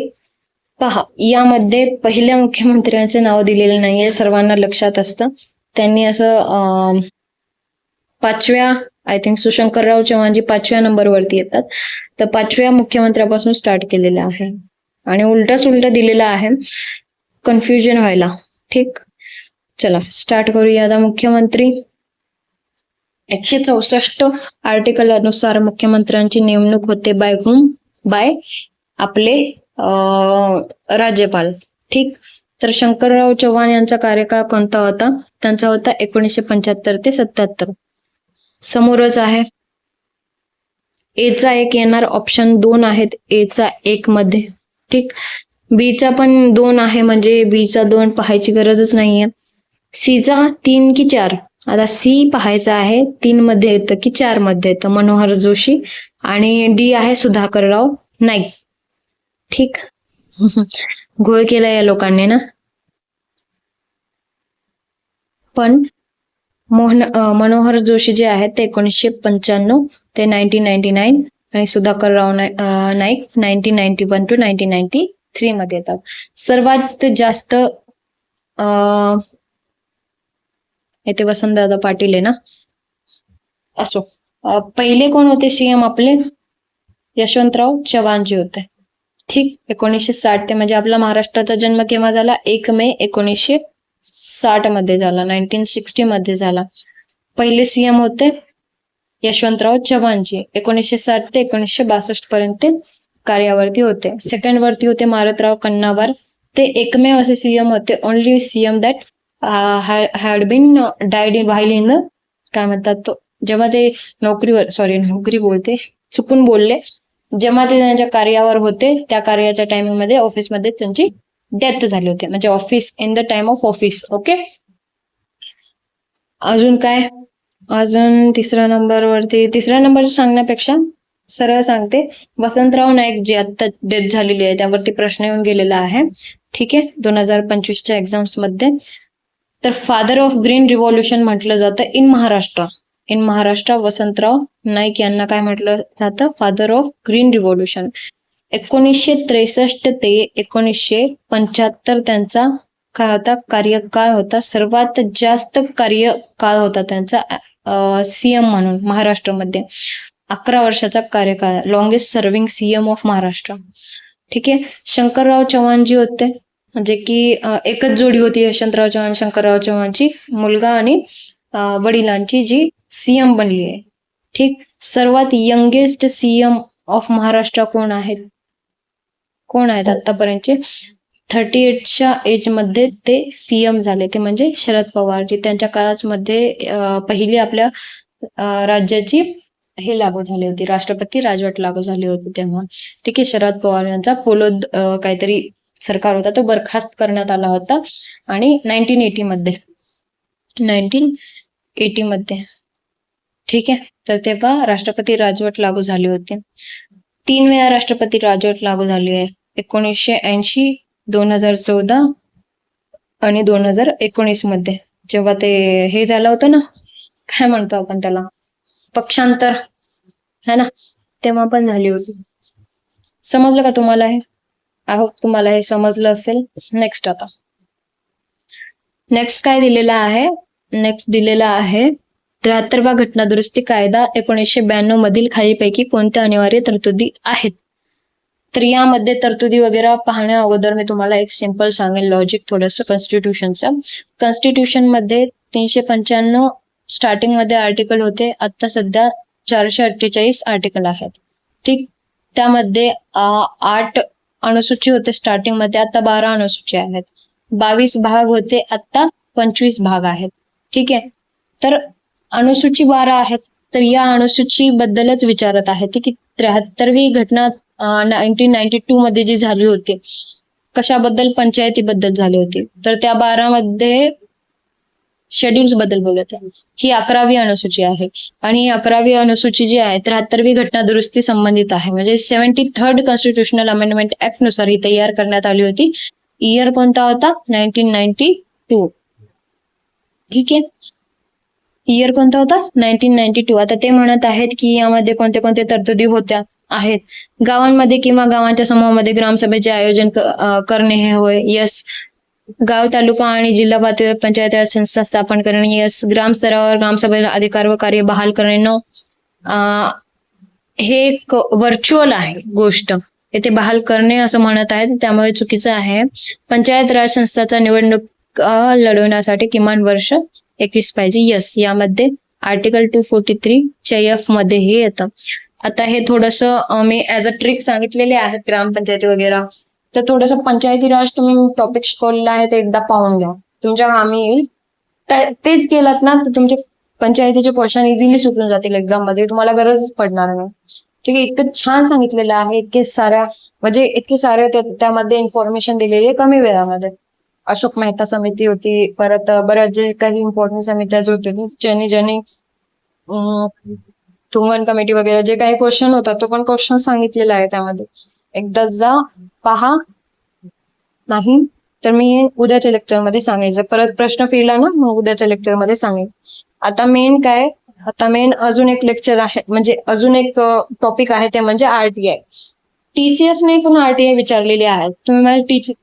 [SPEAKER 1] पहा, यामध्ये पहिल्या मुख्यमंत्र्यांचे नाव दिलेलं नाहीये, सर्वांना लक्षात असतं. त्यांनी असं 5व्या, आय थिंक शंकरराव चव्हाणजी 5व्या नंबरवरती येतात, तर 5व्या मुख्यमंत्र्यापासून स्टार्ट केलेलं आहे आणि उलट दिलेलं आहे, कन्फ्युजन व्हायला. ठीक, चला स्टार्ट करूया. आता मुख्यमंत्री 164 आर्टिकल अनुसार मुख्यमंत्र्यांची नेमणूक होते बाय हुम? बाय आपले राज्यपाल. ठीक, तर शंकरराव चव्हाण यांचा कार्यकाळ कोणता होता? त्यांचा होता 1975 ते 77. समोरच आहे. एचा 1 येणार, ऑप्शन 2 आहेत एचा 1 मध्ये. ठीक, बीचा पण 2 आहे, म्हणजे बीचा 2 पाहायची गरजच नाहीये. सीचा 3 की 4? आता सी पाहायचं आहे, 3 मध्ये येतं की 4 मध्ये येतं. मनोहर जोशी आणि डी आहे सुधाकरराव नाईक. ठीक. घोळ केला या लोकांनी ना. पण मनोहर जोशी जे आहेत ते 1995 ते 1999 आणि सुधाकरराव नाईक 1991 to 1993 मध्ये येतात. सर्वात जास्त येथे वसंतदादा पाटील आहे ना. असो, पहिले कोण होते सीएम आपले? यशवंतराव चव्हाणजी होते. ठीक. 1960 ते म्हणजे आपला महाराष्ट्राचा जन्म केव्हा झाला? 1 मे 1960 मध्ये झाला, 1960 मध्ये झाला. पहिले सीएम होते यशवंतराव चव्हाणजी. 1960 ते 1962 पर्यंत कार्यावरती होते. सेकंड वरती होते मारुतराव कन्नावार. ते एकमेव असे सीएम होते, only CM that had been died while in the, काय म्हणतात तो, जेव्हा ते नोकरी बोलते, चुकून बोलले, जेव्हा ते त्यांच्या कार्यावर होते त्या कार्याच्या टायमिंगमध्ये ऑफिसमध्ये त्यांची डेथ झाली होती, म्हणजे office in the time of office. Okay. अजून काय? अजून तिसऱ्या नंबर सांगण्यापेक्षा सरळ सांगते, वसंतराव नाईक जे आता डेथ झालेली आहे त्यावरती प्रश्न येऊन गेलेला आहे. ठीक आहे, 2025च्या एक्झाम्स मध्ये. तर फादर ऑफ ग्रीन रिव्हॉल्युशन म्हटलं जातं इन महाराष्ट्र. इन महाराष्ट्र वसंतराव नाईक यांना काय म्हटलं जातं? Father of green revolution. 1963 ते 1975 त्यांचा काय होता? कार्यकाळ होता. सर्वात जास्त कार्यकाळ होता त्यांचा सीएम म्हणून महाराष्ट्रामध्ये. 11 वर्षाचा कार्यकाळ, longest serving CM of Maharashtra. ठीक आहे. शंकरराव चव्हाणजी होते, म्हणजे की एकच जोडी होती यशवंतराव चव्हाण शंकरराव चव्हाणची, मुलगा आणि वडिलांची, जी सीएम बनली आहे. ठीक. सर्वात यंगेस्ट सीएम ऑफ महाराष्ट्र कोण आहेत? आतापर्यंतचे? 38च्या एज मध्ये ते सीएम झाले, ते म्हणजे शरद पवारजी. त्यांच्या काळामध्ये पहिली आपल्या राज्याची हे लागू झाली होती, राष्ट्रपती राजवट लागू झाली होती तेव्हा. ठीक आहे. शरद पवार यांचा पोलोद काहीतरी सरकार होता, तो बरखास्त करण्यात आला होता आणि 1980 मध्ये. ठीक आहे. तर तेव्हा राष्ट्रपती राजवट लागू झाली होती. 3 वेळा राष्ट्रपती राजवट लागू झाली आहे, 1980, 2014 आणि 2019 मध्ये, जेव्हा ते हे झालं होतं ना, काय म्हणतो आपण त्याला, पक्षांतर है ना, तेव्हा पण झाली होती. समजलं का तुम्हाला हे? आय होप तुम्हाला हे समजलं असेल. नेक्स्ट काय दिलेला आहे? नेक्स्ट दिलेला आहे 73वा घटना दुरुस्ती कायदा 1992 मधील खालीलपैकी कोणत्या अनिवार्य तरतुदी आहेत? तर यामध्ये तरतुदी वगैरे पाहण्या अगोदर मी तुम्हाला एक सिंपल सांगेन लॉजिक थोडंसं कॉन्स्टिट्यूशनचं. कॉन्स्टिट्यूशन मध्ये 395 स्टार्टिंग मध्ये आर्टिकल होते, आता सध्या 448 आर्टिकल आहेत. ठीक. त्यामध्ये 8 अनुसूची होते स्टार्टिंग मध्ये, आता 12 अनुसूची आहेत. 22 भाग होते, आता 25 भाग आहेत. ठीक आहे. तर अनुसूची 12 आहेत, तर या अनुसूची बद्दलच विचारत आहे की 73वी घटना 1992 मध्ये जी झाली होती, कशाबद्दल? पंचायतीबद्दल झाली होती. तर त्या 12 मध्ये शेड्यूल्स बद्दल बोलत आहे. ही 11वी अनुसूची आहे आणि 11वी अनुसूची जी आहे 73वी घटना दुरुस्ती संबंधित आहे, म्हणजे 73rd कॉन्स्टिट्युशनल अमेंडमेंट ऍक्ट नुसार ही तयार करण्यात आली होती. इयर कोणता होता? 1992. ठीक आहे. इयर कोणता होता? 1992. आता ते म्हणत आहेत की यामध्ये कोणते कोणते तरतुदी होत्या आहेत. गावांमध्ये किंवा गावांच्या समूहामध्ये ग्रामसभेचे आयोजन करणे हे होय, यस. गाव, तालुका आणि जिल्हा पातळीवर पंचायत राज संस्था स्थापन करणे, यस. ग्राम स्तरावर ग्रामसभेला अधिकार व कार्य बहाल करणे, नो. हे एक व्हर्च्युअल आहे गोष्ट, येथे बहाल करणे असं म्हणत आहेत, त्यामुळे चुकीचं आहे. पंचायत राज संस्थाचा निवडणूक लढवण्यासाठी किमान वर्ष 21 पाहिजे, यस. यामध्ये आर्टिकल 243 च्या एफ मध्ये हे येतं. आता हे थोडंसं मी ऍज अ ट्रिक सांगितलेले आहेत ग्रामपंचायती वगैरे, तर थोडंसं पंचायती राज तुम्ही टॉपिक शिकवलेला आहे ते एकदा पाहून घ्या, तुमच्या कामी येईल. तेच केलात ना तर तुमचे पंचायतीचे क्वेश्चन इझिली सुटून जातील एक्झाम मध्ये, तुम्हाला गरजच पडणार नाही. ठीक आहे. इतकं छान सांगितलेलं आहे, इतके सारे त्यामध्ये इन्फॉर्मेशन दिलेली आहे कमी वेळामध्ये. अशोक मेहता समिती होती, परत बऱ्याच जे काही इम्पॉर्टंट समित्या होते ज्यांनी ज्यांनी तुंगन कमिटी वगैरे जे काही क्वेश्चन होता तो पण क्वेश्चन सांगितलेला आहे त्यामध्ये. एकदा जा पहा, नाही तर मी उद्याच्या लेक्चरमध्ये सांगायचं. परत प्रश्न फिरला ना मग उद्याच्या लेक्चरमध्ये सांगेन. आता मेन काय, आता मेन अजून एक लेक्चर आहे, म्हणजे अजून एक टॉपिक आहे ते म्हणजे आरटीआय. टीसीएस ने पण आरटीआय विचारलेली आहेत. तुम्ही मला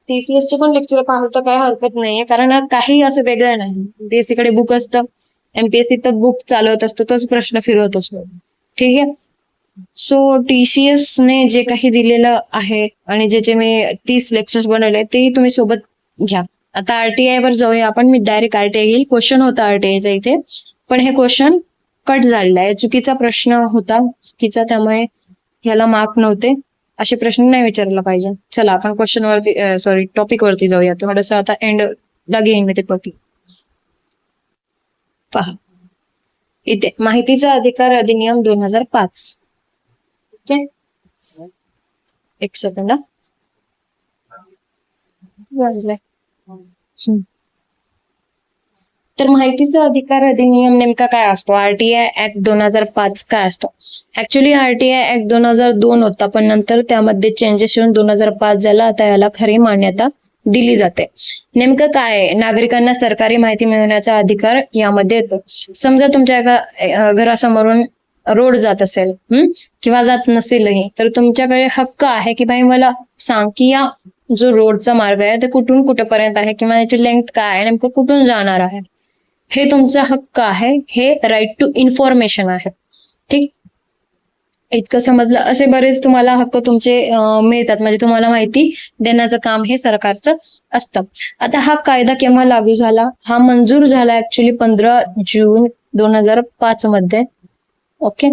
[SPEAKER 1] टीसीएस चे पण लेक्चर पाहाल तर काही हरकत नाहीये, कारण काही असं वेगळं नाही. एमपीएससी कडे बुक असतं, एमपीएससी तर बुक चालवत असतो, तोच प्रश्न फिरवत असतो. ठीक आहे. सो टीसीएस ने जे काही दिलेलं आहे आणि जे मी 30 लेक्चर्स बनवले तेही तुम्ही सोबत घ्या. आता आरटीआय वर जाऊया आपण. मी डायरेक्ट आरटीआय घेईल. क्वेश्चन होता आरटीआयचा इथे, पण हे क्वेश्चन कट झालेला आहे. चुकीचा प्रश्न होता, चुकीचा, त्यामुळे ह्याला मार्क नव्हते. असे प्रश्न नाही विचारायला पाहिजे. चला आपण क्वेश्चन वरती सॉरी टॉपिक वरती जाऊया. थोडस आता एंडला घेईन मी ते टॉपिक. पहा इथे माहितीचा अधिकार अधिनियम 2005. एक सेकंड वाजलाय. तर माहितीचा अधिकार अधिनियम नेमका काय असतो? आरटीआय ऍक्ट 2005 काय असतो? ऍक्च्युली आरटीआय ऍक्ट 2002 होता, पण नंतर त्यामध्ये चेंजेस येऊन 2005 झाला. आता याला खरी मान्यता दिली जाते. नेमकं काय, नागरिकांना सरकारी माहिती मिळवण्याचा अधिकार यामध्ये येतो. समजा तुमच्या एका घरासमोरून रोड जात असेल किंवा जात नसेलही, तर तुमच्याकडे हक्क आहे की भाई मला सांग की या जो रोडचा मार्ग आहे ते कुठून कुठेपर्यंत आहे किंवा याची लेंथ काय आहे, नेमकं कुठून जाणार आहे, हे तुमचा हक्क आहे. हे राईट टू इन्फॉर्मेशन आहे. ठीक, इतकं समजलं. असे बरेच तुम्हाला हक्क तुमचे मिळतात, म्हणजे तुम्हाला माहिती देण्याचं काम हे सरकारचं असतं. आता हा कायदा केव्हा लागू झाला? हा मंजूर झाला ऍक्च्युली 15 जून 2005 मध्ये. ओके,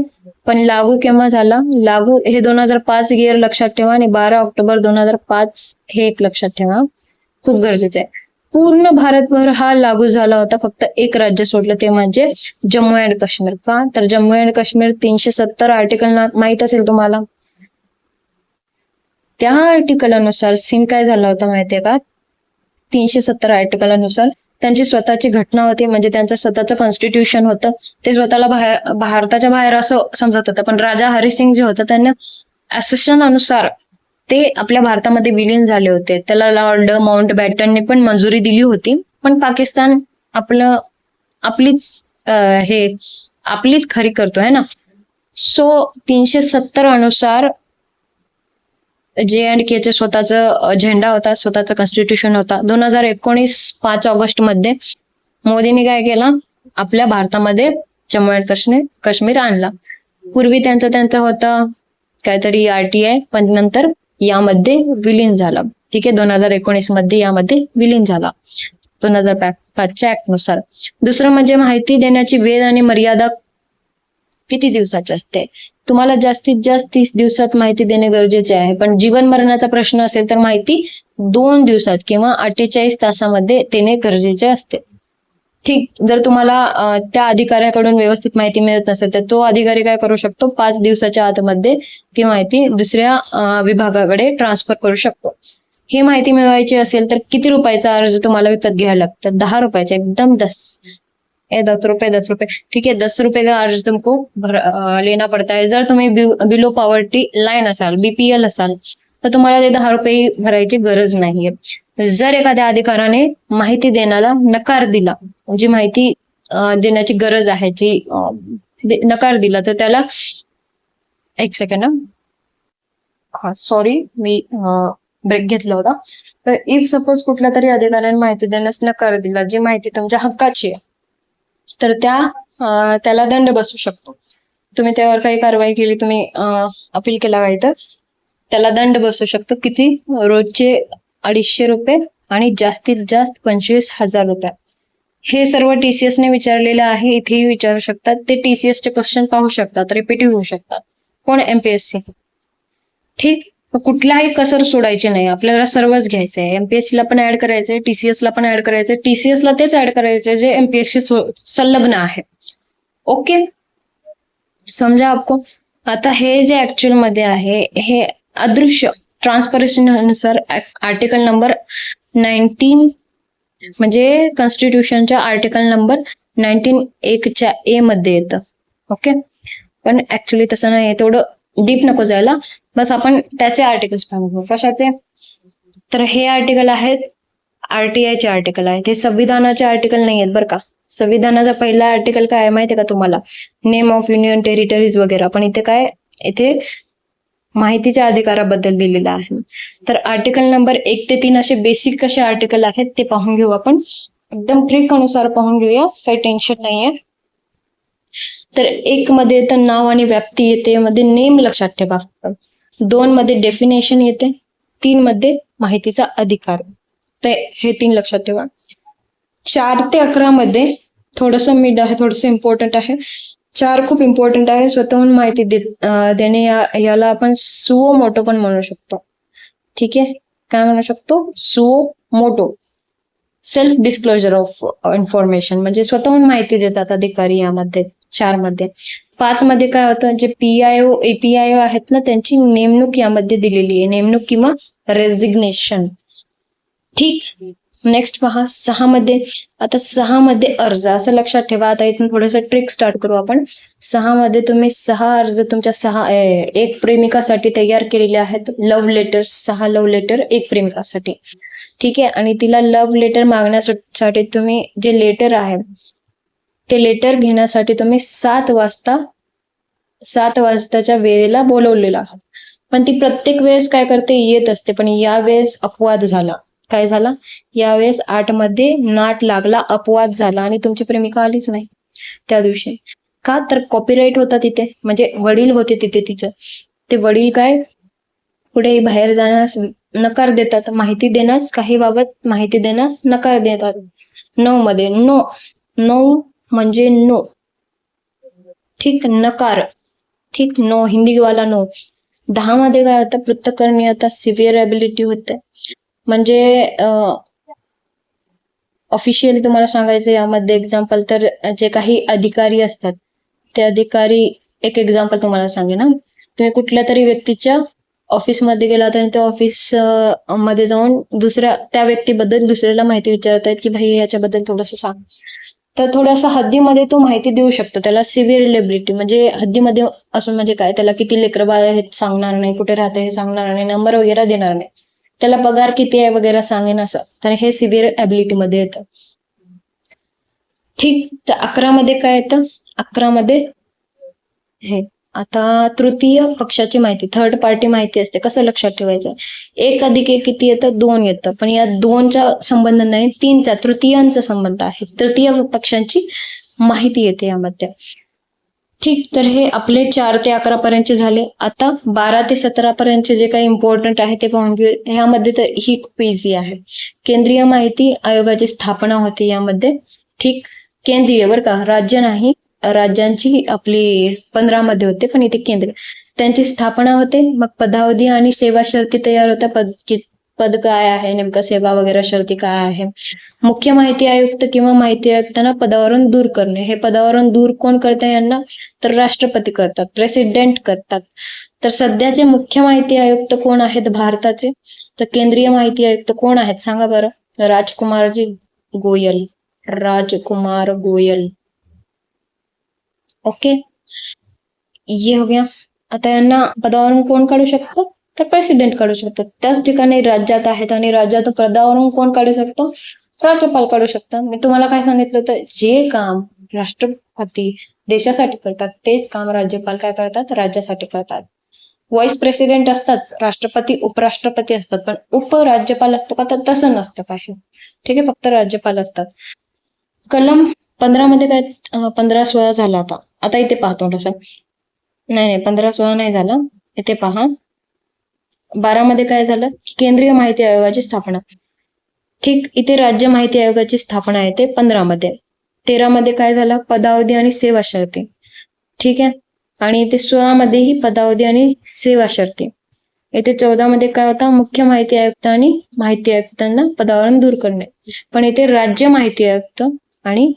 [SPEAKER 1] पण लागू केव्हा झाला? लागू हे 2005 ईयर लक्षात ठेवा आणि 12 ऑक्टोबर 2005 हे एक लक्षात ठेवा, खूप गरजेचं आहे. पूर्ण भारतभर हा लागू झाला होता, फक्त एक राज्य सोडलं ते म्हणजे जम्मू अँड काश्मीर. का तर जम्मू अँड काश्मीर 370 आर्टिकल माहित असेल तुम्हाला. त्या आर्टिकलनुसार सीन काय झाला होता माहितीये का? 370 आर्टिकलनुसार त्यांची स्वतःची घटना होती, म्हणजे त्यांचं स्वतःचं कॉन्स्टिट्यूशन होतं. ते स्वतःला भारताच्या बाहेर असं समजत होतं, पण राजा हरिसिंग जे होतं त्यांना ऍसेशन अनुसार ते आपल्या भारतामध्ये विलीन झाले होते. त्याला लॉर्ड माउंट बॅटनने पण मंजुरी दिली होती, पण पाकिस्तान आपलीच खरी करतोय ना. सो 370 अनुसार JNK स्वतःचा झेंडा होता, स्वतःचा कॉन्स्टिट्यूशन होता. 2019 5 ऑगस्ट मध्ये मोदींनी काय केलं? आपल्या भारतामध्ये जम्मू अँड काश्मीर आणला. पूर्वी त्यांचा होता काहीतरी आरटीआय, पण नंतर यामध्ये विलीन झाला. ठीक आहे, 2019 मध्ये यामध्ये विलीन झाला 2005च्या ऍक्ट नुसार. दुसरं म्हणजे माहिती देण्याची वेळ आणि मर्यादा किती दिवसाची असते? तुम्हाला जास्तीत जास्त 30 दिवसात माहिती देणे गरजेचे आहे, पण जीवन मरणाचा प्रश्न असेल तर माहिती 2 दिवसात किंवा 48 तासामध्ये देणे गरजेचे असते. ठीक, जर तुम्हाला त्या अधिकाऱ्याकडून व्यवस्थित माहिती मिळत नसेल तर तो अधिकारी काय करू शकतो? 5 दिवसाच्या आतमध्ये ती माहिती दुसऱ्या विभागाकडे ट्रान्सफर करू शकतो. ही माहिती मिळवायची असेल तर किती रुपयाचा अर्ज तुम्हाला विकत घ्यायला लागतं? 10 रुपयाचा, एकदम 10 रुपये. ठीक है, 10 रुपए का अर्ज तुमको लेना पड़ता है. जर तुम्ही बिलो पॉवर्टी लाईन असाल, बीपीएल असाल, तर तुम्हाला ते 10 रुपये भरायची गरज नाहीये. जर एखाद्या अधिकाऱ्याने माहिती देण्याला नकार दिला, जी माहिती देण्याची गरज आहे, जी नकार दिला, तर त्याला एक सेकंड, सॉरी मी ब्रेक घेतला होता. तर इफ सपोज कुठल्या तरी अधिकाऱ्याने माहिती देण्यास नकार दिला, जी माहिती तुमच्या हक्काची आहे, तर त्याला दंड बसू शकतो. तुम्ही त्यावर काही कारवाई केली, तुम्ही अपील केला काही, तर त्याला दंड बसू शकतो. किती? रोजचे 250 रुपये आणि जास्तीत जास्त 25,000 रुपये. हे सर्व TCS ने विचारलेलं आहे, इथेही विचारू शकतात. ते TCS चे क्वेश्चन पाहू शकतात, रिपीट होऊ शकतात. कोण? MPSC. ठीक, कुठलाही कसर सोडायची नाही, आपल्याला सर्वच घ्यायचंय. MPSC ला पण ऍड करायचंय, TCS ला पण ऍड करायचंय. TCS ला तेच ऍड करायचंय जे MPSC संलग्न आहे. ओके, समजा आपको. आता हे जे ऍक्च्युअल मध्ये आहे, हे अदृश्य ट्रान्सपरन्सी नुसार आर्टिकल नंबर 19 म्हणजे कॉन्स्टिट्यूशनच्या आर्टिकल नंबर 19(1) ए मध्ये येतं. ओके, पण ऍक्च्युली तसं नाही, तेवढं डीप नको जायला. बस आपण त्याचे आर्टिकल्स पाहू. कशाचे? तर हे आर्टिकल आहेत RTI चे आर्टिकल आहेत. हे संविधानाचे आर्टिकल नाही आहेत बरं का. संविधानाचा पहिला आर्टिकल काय आहे माहितीये का तुम्हाला? नेम ऑफ युनियन टेरिटरीज वगैरे. पण इथे काय? इथे माहितीच्या अधिकाराबद्दल दिलेलं आहे. तर आर्टिकल नंबर 1 ते 3 असे बेसिक कसे आर्टिकल आहेत ते पाहून घेऊ आपण. एकदम ट्रिक अनुसार पाहून घेऊया, काही टेन्शन नाहीये. तर 1 मध्ये येतं नाव आणि व्याप्ती येते, मध्ये नेम लक्षात ठेवा. 2 मध्ये डेफिनेशन येते, 3 मध्ये माहितीचा अधिकार. तर हे 3 लक्षात ठेवा. 4 ते 11 मध्ये थोडस मिड आहे, थोडस इम्पॉर्टंट आहे. 4 खूप इम्पॉर्टंट आहे. स्वतःहून माहिती देणे याला आपण सुओ मोटो पण म्हणू शकतो. ठीक आहे, काय म्हणू शकतो? Suo motu, self disclosure of information, म्हणजे स्वतःहून माहिती देतात अधिकारी यामध्ये. 4 मध्ये. 5 मध्ये काय होतं? जे PIO APIO आहेत ना, त्यांची नेमणूक यामध्ये दिलेली आहे. नेमणूक किंवा रेझिग्नेशन. ठीक, नेक्स्ट पहा 6 मध्ये. आता 6 मध्ये अर्ज, असं लक्षात ठेवा. आता इथून थोडंसं ट्रिक स्टार्ट करू आपण. 6 मध्ये तुम्ही 6 अर्ज तुमच्या एक प्रेमिकासाठी तयार केलेले आहेत. लव्ह लेटर, 6 लव्ह लेटर एक प्रेमिकासाठी. ठीक आहे, आणि तिला लव्ह लेटर मागण्यासाठी तुम्ही जे लेटर आहे ते लेटर घेण्यासाठी तुम्ही 7 वाजताच्या वेळेला बोलवलेलं आहे. पण ती प्रत्येक वेळेस काय करते? येत असते. पण यावेळेस अपवाद झाला. काय झाला? यावेळेस 8 मध्ये नाट लागला, अपवाद झाला आणि तुमची प्रेमिका आलीच नाही त्या दिवशी. का? तर कॉपीराईट होता तिथे, म्हणजे वडील होते तिथे तिचं. ते वडील काय पुढे बाहेर जाण्यास नकार देतात, माहिती देण्यास, काही बाबत माहिती देण्यास नकार देतात. 9 मध्ये नो म्हणजे नो. ठीक, नकार. ठीक, नो हिंदीवाला नो. 10 मध्ये काय होतं? पृथक्करणीयता, सिव्हिअर ॲबिलिटी होते. म्हणजे ऑफिशियल तुम्हाला सांगायचं यामध्ये एक्झाम्पल, तर जे काही अधिकारी असतात ते अधिकारी, एक एक्झाम्पल तुम्हाला सांगेन ना. तुम्ही कुठल्या तरी व्यक्तीच्या ऑफिसमध्ये गेला तर त्या ऑफिस मध्ये जाऊन त्या व्यक्तीबद्दल दुसऱ्याला माहिती विचारतायत की भाई ह्याच्याबद्दल थोडंसं सांग. तर थोडासा हद्दीमध्ये तो माहिती देऊ शकतो. त्याला सिव्हिअर लिबिलिटी, म्हणजे हद्दीमध्ये असून म्हणजे काय? त्याला किती लेकरं बाळ आहेत सांगणार नाही, कुठे राहते हे सांगणार नाही, नंबर वगैरे देणार नाही, त्याला पगार किती आहे वगैरे सांगेन असं. तर हे सिव्हिअर ॲबिलिटी मध्ये येतं. ठीक, तर 11 मध्ये काय येतं? 11 मध्ये हे आता तृतीय पक्षाची माहिती, थर्ड पार्टी माहिती असते. कसं लक्षात ठेवायचं? 1 अधिक 1 किती येतं? 2 येतं. पण या 2चा संबंध नाही, 3चा, तृतीयांचा संबंध आहे. तृतीय पक्षांची माहिती येते यामध्ये. ठीक, तर हे आपले 4 ते 11 पर्यंतचे झाले. आता 12 ते 17 पर्यंतचे जे काही इम्पॉर्टंट आहे ते पाहून घेऊ. ह्यामध्ये तर ही खूप इझी आहे. केंद्रीय माहिती आयोगाची स्थापना होती यामध्ये. ठीक, केंद्रीय बरं का, राज्य नाही. राज्यांची आपली 15 मध्ये होते, पण इथे केंद्र. त्यांची स्थापना होते. मग पदावधी आणि सेवा शर्ती तयार होत्या. पद काय आहे नेमकं, सेवा वगैरे शर्ती काय आहे. मुख्य माहिती आयुक्त किंवा माहिती आयुक्तांना पदावरून दूर करणे. हे पदावरून दूर कोण करते यांना? तर राष्ट्रपती करतात, प्रेसिडेंट करतात. तर सध्याचे मुख्य माहिती आयुक्त कोण आहेत भारताचे? तर केंद्रीय माहिती आयुक्त कोण आहेत सांगा बरं? राजकुमारजी गोयल. राजकुमार गोयल. ओके, ये हो गया. आता यांना पदावरून कोण काढू शकतो? तर प्रेसिडेंट काढू शकतात. त्याच ठिकाणी राज्यात आहेत आणि राज्यात पदावरून कोण काढू शकतो? राज्यपाल काढू शकतात. मी तुम्हाला काय सांगितलं होतं? जे काम राष्ट्रपती देशासाठी करतात तेच काम राज्यपाल काय करतात? राज्यासाठी करतात. व्हाईस प्रेसिडेंट असतात, राष्ट्रपती उपराष्ट्रपती असतात, पण उपराज्यपाल असतो का? तर तसं नसतं काही. ठीक आहे, फक्त राज्यपाल असतात. कलम 15 मध्ये काय? 15-16 झाला. आता इथे पाहतो थोडंसं. नाही 15-16 नाही झालं. इथे पहा 12 मध्ये काय झालं? केंद्रीय माहिती आयोगाची स्थापना. ठीक, इथे राज्य माहिती आयोगाची स्थापना येते 15 मध्ये. 13 मध्ये काय झालं? पदावधी आणि सेवा शर्ती. ठीक आहे, आणि इथे 16 मध्येही पदावधी आणि सेवा शर्ती. इथे 14 मध्ये काय होता? मुख्य माहिती आयुक्त आणि माहिती आयुक्तांना पदावरून दूर करणे. पण इथे राज्य माहिती आयुक्त आणि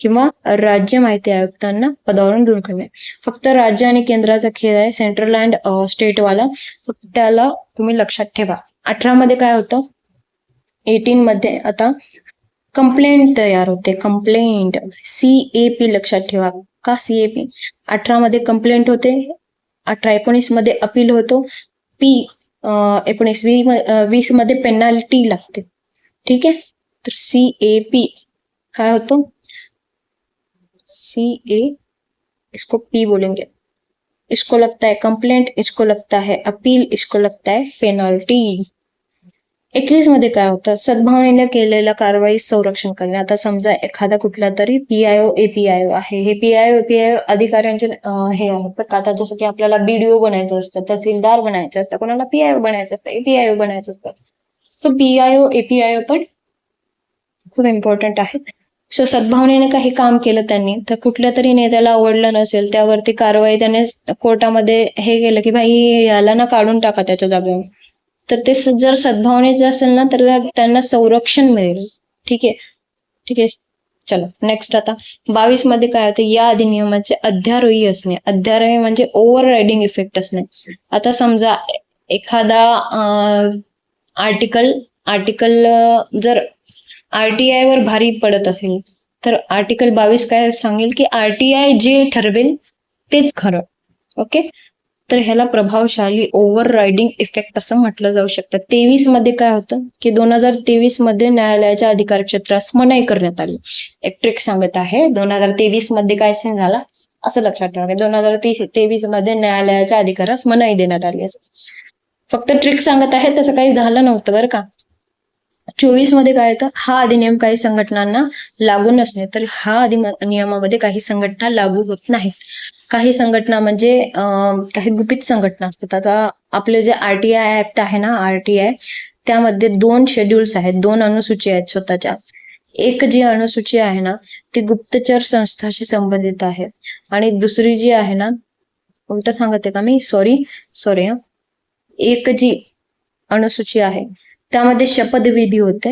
[SPEAKER 1] किंवा राज्य माहिती आयुक्तांना पदावरून दूर करणे. फक्त राज्य आणि केंद्राचा खेळ आहे, सेंट्रल अँड स्टेटवाला. फक्त त्याला तुम्ही लक्षात ठेवा. 18 मध्ये काय होतं? 18 मध्ये आता कंप्लेंट तयार होते, कंप्लेंट. CAP लक्षात ठेवा. का CAP? 18 मध्ये कंप्लेंट होते, 18-19 मध्ये अपील होतो, P 19-20 मध्ये पेनाल्टी लागते. ठीक आहे, तर CAP काय होतो? CA, इसको P बोलेंगे. इसको लगता है कंप्लेंट, इसको लगता है अपील, इसको लगता है पेनल्टी. 21 मध्ये काय होतं? सद्भावनेने केलेल्या कारवाई संरक्षण करणे. आता समजा एखादा कुठला तरी PIO APIO आहे, हे PIO APIO अधिकाऱ्यांचे हे आहे. पण आता जसं की आपल्याला BDO बनायचं असतं, तहसीलदार बनायचं असतं, कोणाला PIO बनायचं असतं, APIO बनायचं असतं. तो PIO APIO पण खूप इम्पॉर्टंट आहेत. सो सद्भावनेने काही काम केलं त्यांनी, तर कुठल्या तरी नेत्याला आवडलं नसेल, त्यावरती कारवाई त्याने कोर्टामध्ये हे केलं की भाई याला ना काढून टाका त्याच्या जागेवर, तर ते जर सद्भावनेचे असेल ना तर त्यांना संरक्षण मिळेल. ठीक आहे, ठीक आहे. चलो नेक्स्ट. आता 22 मध्ये काय होते? या अधिनियमाचे अध्यारोही असणे. अध्यारोही म्हणजे ओव्हर रायडिंग इफेक्ट असणे. आता समजा एखादा आर्टिकल जर RTI वर भारी पडत असेल, तर आर्टिकल 22 काय सांगेल की RTI जे ठरवेल तेच खरं. ओके, तर ह्याला प्रभावशाली ओव्हर रायडिंग इफेक्ट असं म्हटलं जाऊ शकतं. 23 मध्ये काय होतं की 2023 मध्ये न्यायालयाच्या अधिकार क्षेत्रास मनाई करण्यात आली. एक ट्रिक सांगत आहे, 2023 मध्ये काय सीन झाला असं लक्षात ठेवा. 2023 मध्ये न्यायालयाच्या अधिकारास मनाई देण्यात आली. असं फक्त ट्रिक सांगत आहे, तसं काही झालं नव्हतं बरं का. 24 मध्ये काय येतं? हा अधिनियम काही संघटनांना लागू नसणे. तर हा अधिनियमामध्ये काही संघटना लागू होत नाहीत. काही संघटना म्हणजे काही गुपित संघटना असतात. आता आपले जे RTI ऍक्ट आहे ना, RTI, त्यामध्ये 2 शेड्यूल्स आहेत, 2 अनुसूची आहेत स्वतःच्या. एक जी अनुसूची आहे ना ती गुप्तचर संस्थाशी संबंधित आहे, आणि दुसरी जी आहे ना, उलट सांगते का मी, सॉरी हा. एक जी अनुसूची आहे त्यामध्ये शपथविधी होते,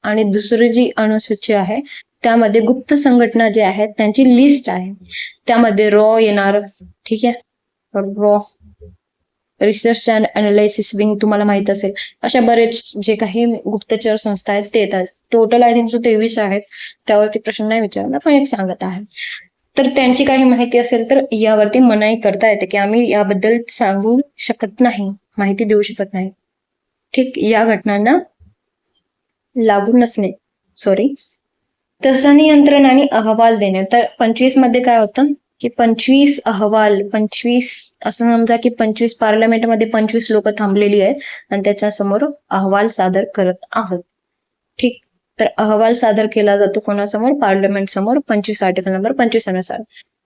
[SPEAKER 1] आणि दुसरी जी अनुसूची आहे त्यामध्ये गुप्त संघटना जे आहेत त्यांची लिस्ट आहे. त्यामध्ये रॉ येणार. ठीक आहे, raw, research and analysis wing तुम्हाला माहित असेल. अशा बरेच जे काही गुप्तचर संस्था आहेत ते येतात. टोटल आय थिंक 23 आहेत, त्यावरती प्रश्न नाही विचारणार, पण एक सांगत आहे. तर त्यांची काही माहिती असेल तर यावरती मनाई करता येते की आम्ही याबद्दल सांगू शकत नाही, माहिती देऊ शकत नाही. ठीक, या घटनांना लागू नसणे. सॉरी. तसं नियंत्रण आणि अहवाल देणे. तर 25 मध्ये काय होतं की 25 अहवाल, 25 असं समजा की 25 पार्लमेंटमध्ये 25 लोक थांबलेली आहेत आणि त्याच्यासमोर अहवाल सादर करत आहोत. ठीक, तर अहवाल सादर केला जातो कोणासमोर? पार्लमेंट समोर, 25 आर्टिकल नंबर 25 अनुसार.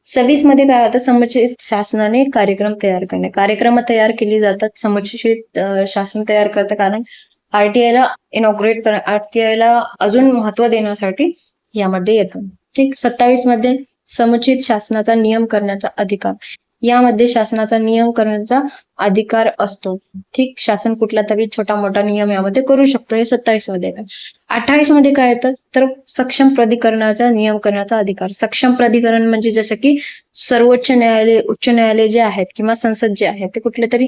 [SPEAKER 1] 26 मध्ये काय होतं? समुचित शासनाने कार्यक्रम तयार करणे. कार्यक्रम तयार केली जातात, समुचित शासन तयार करतं, कारण RTI ला इनॉग्रेट कर, RTI ला अजून महत्व देण्यासाठी यामध्ये येतं. ठीक, 27 मध्ये समुचित शासनाचा नियम करण्याचा अधिकार. यामध्ये शासनाचा नियम करण्याचा अधिकार असतो. ठीक, शासन कुठला तरी छोटा मोठा नियम यामध्ये करू शकतो, हे 27 मध्ये येतं. 28 मध्ये काय येतं? तर सक्षम प्राधिकरणाचा नियम करण्याचा अधिकार. सक्षम प्राधिकरण म्हणजे जसं की सर्वोच्च न्यायालय, उच्च न्यायालय जे आहेत किंवा संसद जे आहे ते कुठले तरी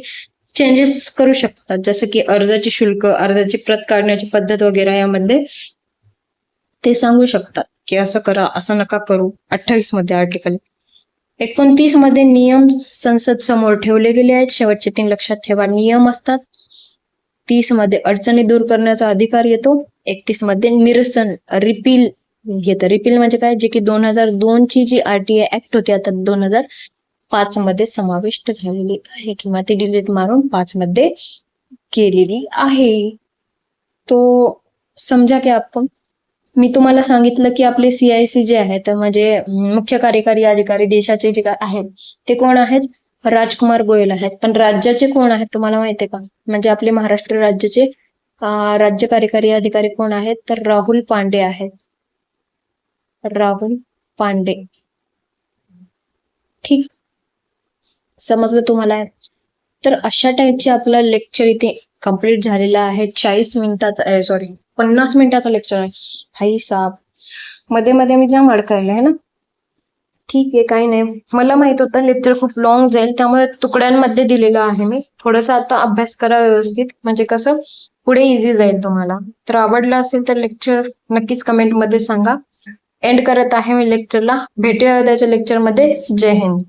[SPEAKER 1] चेंजेस करू शकतात, जसं की अर्जाची शुल्क, अर्जाची प्रत काढण्याची पद्धत वगैरे यामध्ये ते सांगू शकतात की असं करा, असं नका करू. 28 मध्ये आर्टिकल. 29 मध्ये नियम संसद समोर ठेवले गेले आहेत. शेवटचे 3 लक्षात ठेवा, नियम असतात. 30 मध्ये अडचणी दूर करण्याचा अधिकार येतो. 31 मध्ये निरसन, रिपील येतं. रिपील म्हणजे काय? जे की 2002 ची जी RTI ऍक्ट होती आता 2005 मध्ये समाविष्ट झालेली आहे, किंवा ती डिलीट मारून 5 मध्ये केलेली आहे. तो समजा की आपण, मी तुम्हाला सांगितलं की आपले CIC जे आहेत म्हणजे मुख्य कार्यकारी अधिकारी देशाचे जे आहेत ते कोण आहेत? राजकुमार गोयल आहेत. पण राज्याचे कोण आहेत तुम्हाला माहिती आहे का? म्हणजे आपले महाराष्ट्र राज्याचे राज्य कार्यकारी अधिकारी कोण आहेत? तर राहुल पांडे आहेत. राहुल पांडे. ठीक, समजलं तुम्हाला? तर अशा टाईपचे आपलं लेक्चर इथे कम्प्लीट झालेलं आहे. 40 मिनिटाचा, सॉरी 50 मिनिटाचं लेक्चर आहे. हाई साहेब, मध्ये मध्ये मी जाम अडकायला आहे ना. ठीक आहे, काही नाही. मला माहित होतं लेक्चर खूप लॉंग जाईल, त्यामुळे तुकड्यांमध्ये दिलेलं आहे मी. थोडंसं आता अभ्यास करा व्यवस्थित, म्हणजे कसं पुढे इझी जाईल तुम्हाला. तर आवडलं असेल तर लेक्चर नक्कीच कमेंट मध्ये सांगा. एंड करत आहे मी लेक्चरला. भेटूया उद्याच्या लेक्चरमध्ये. जय हिंद.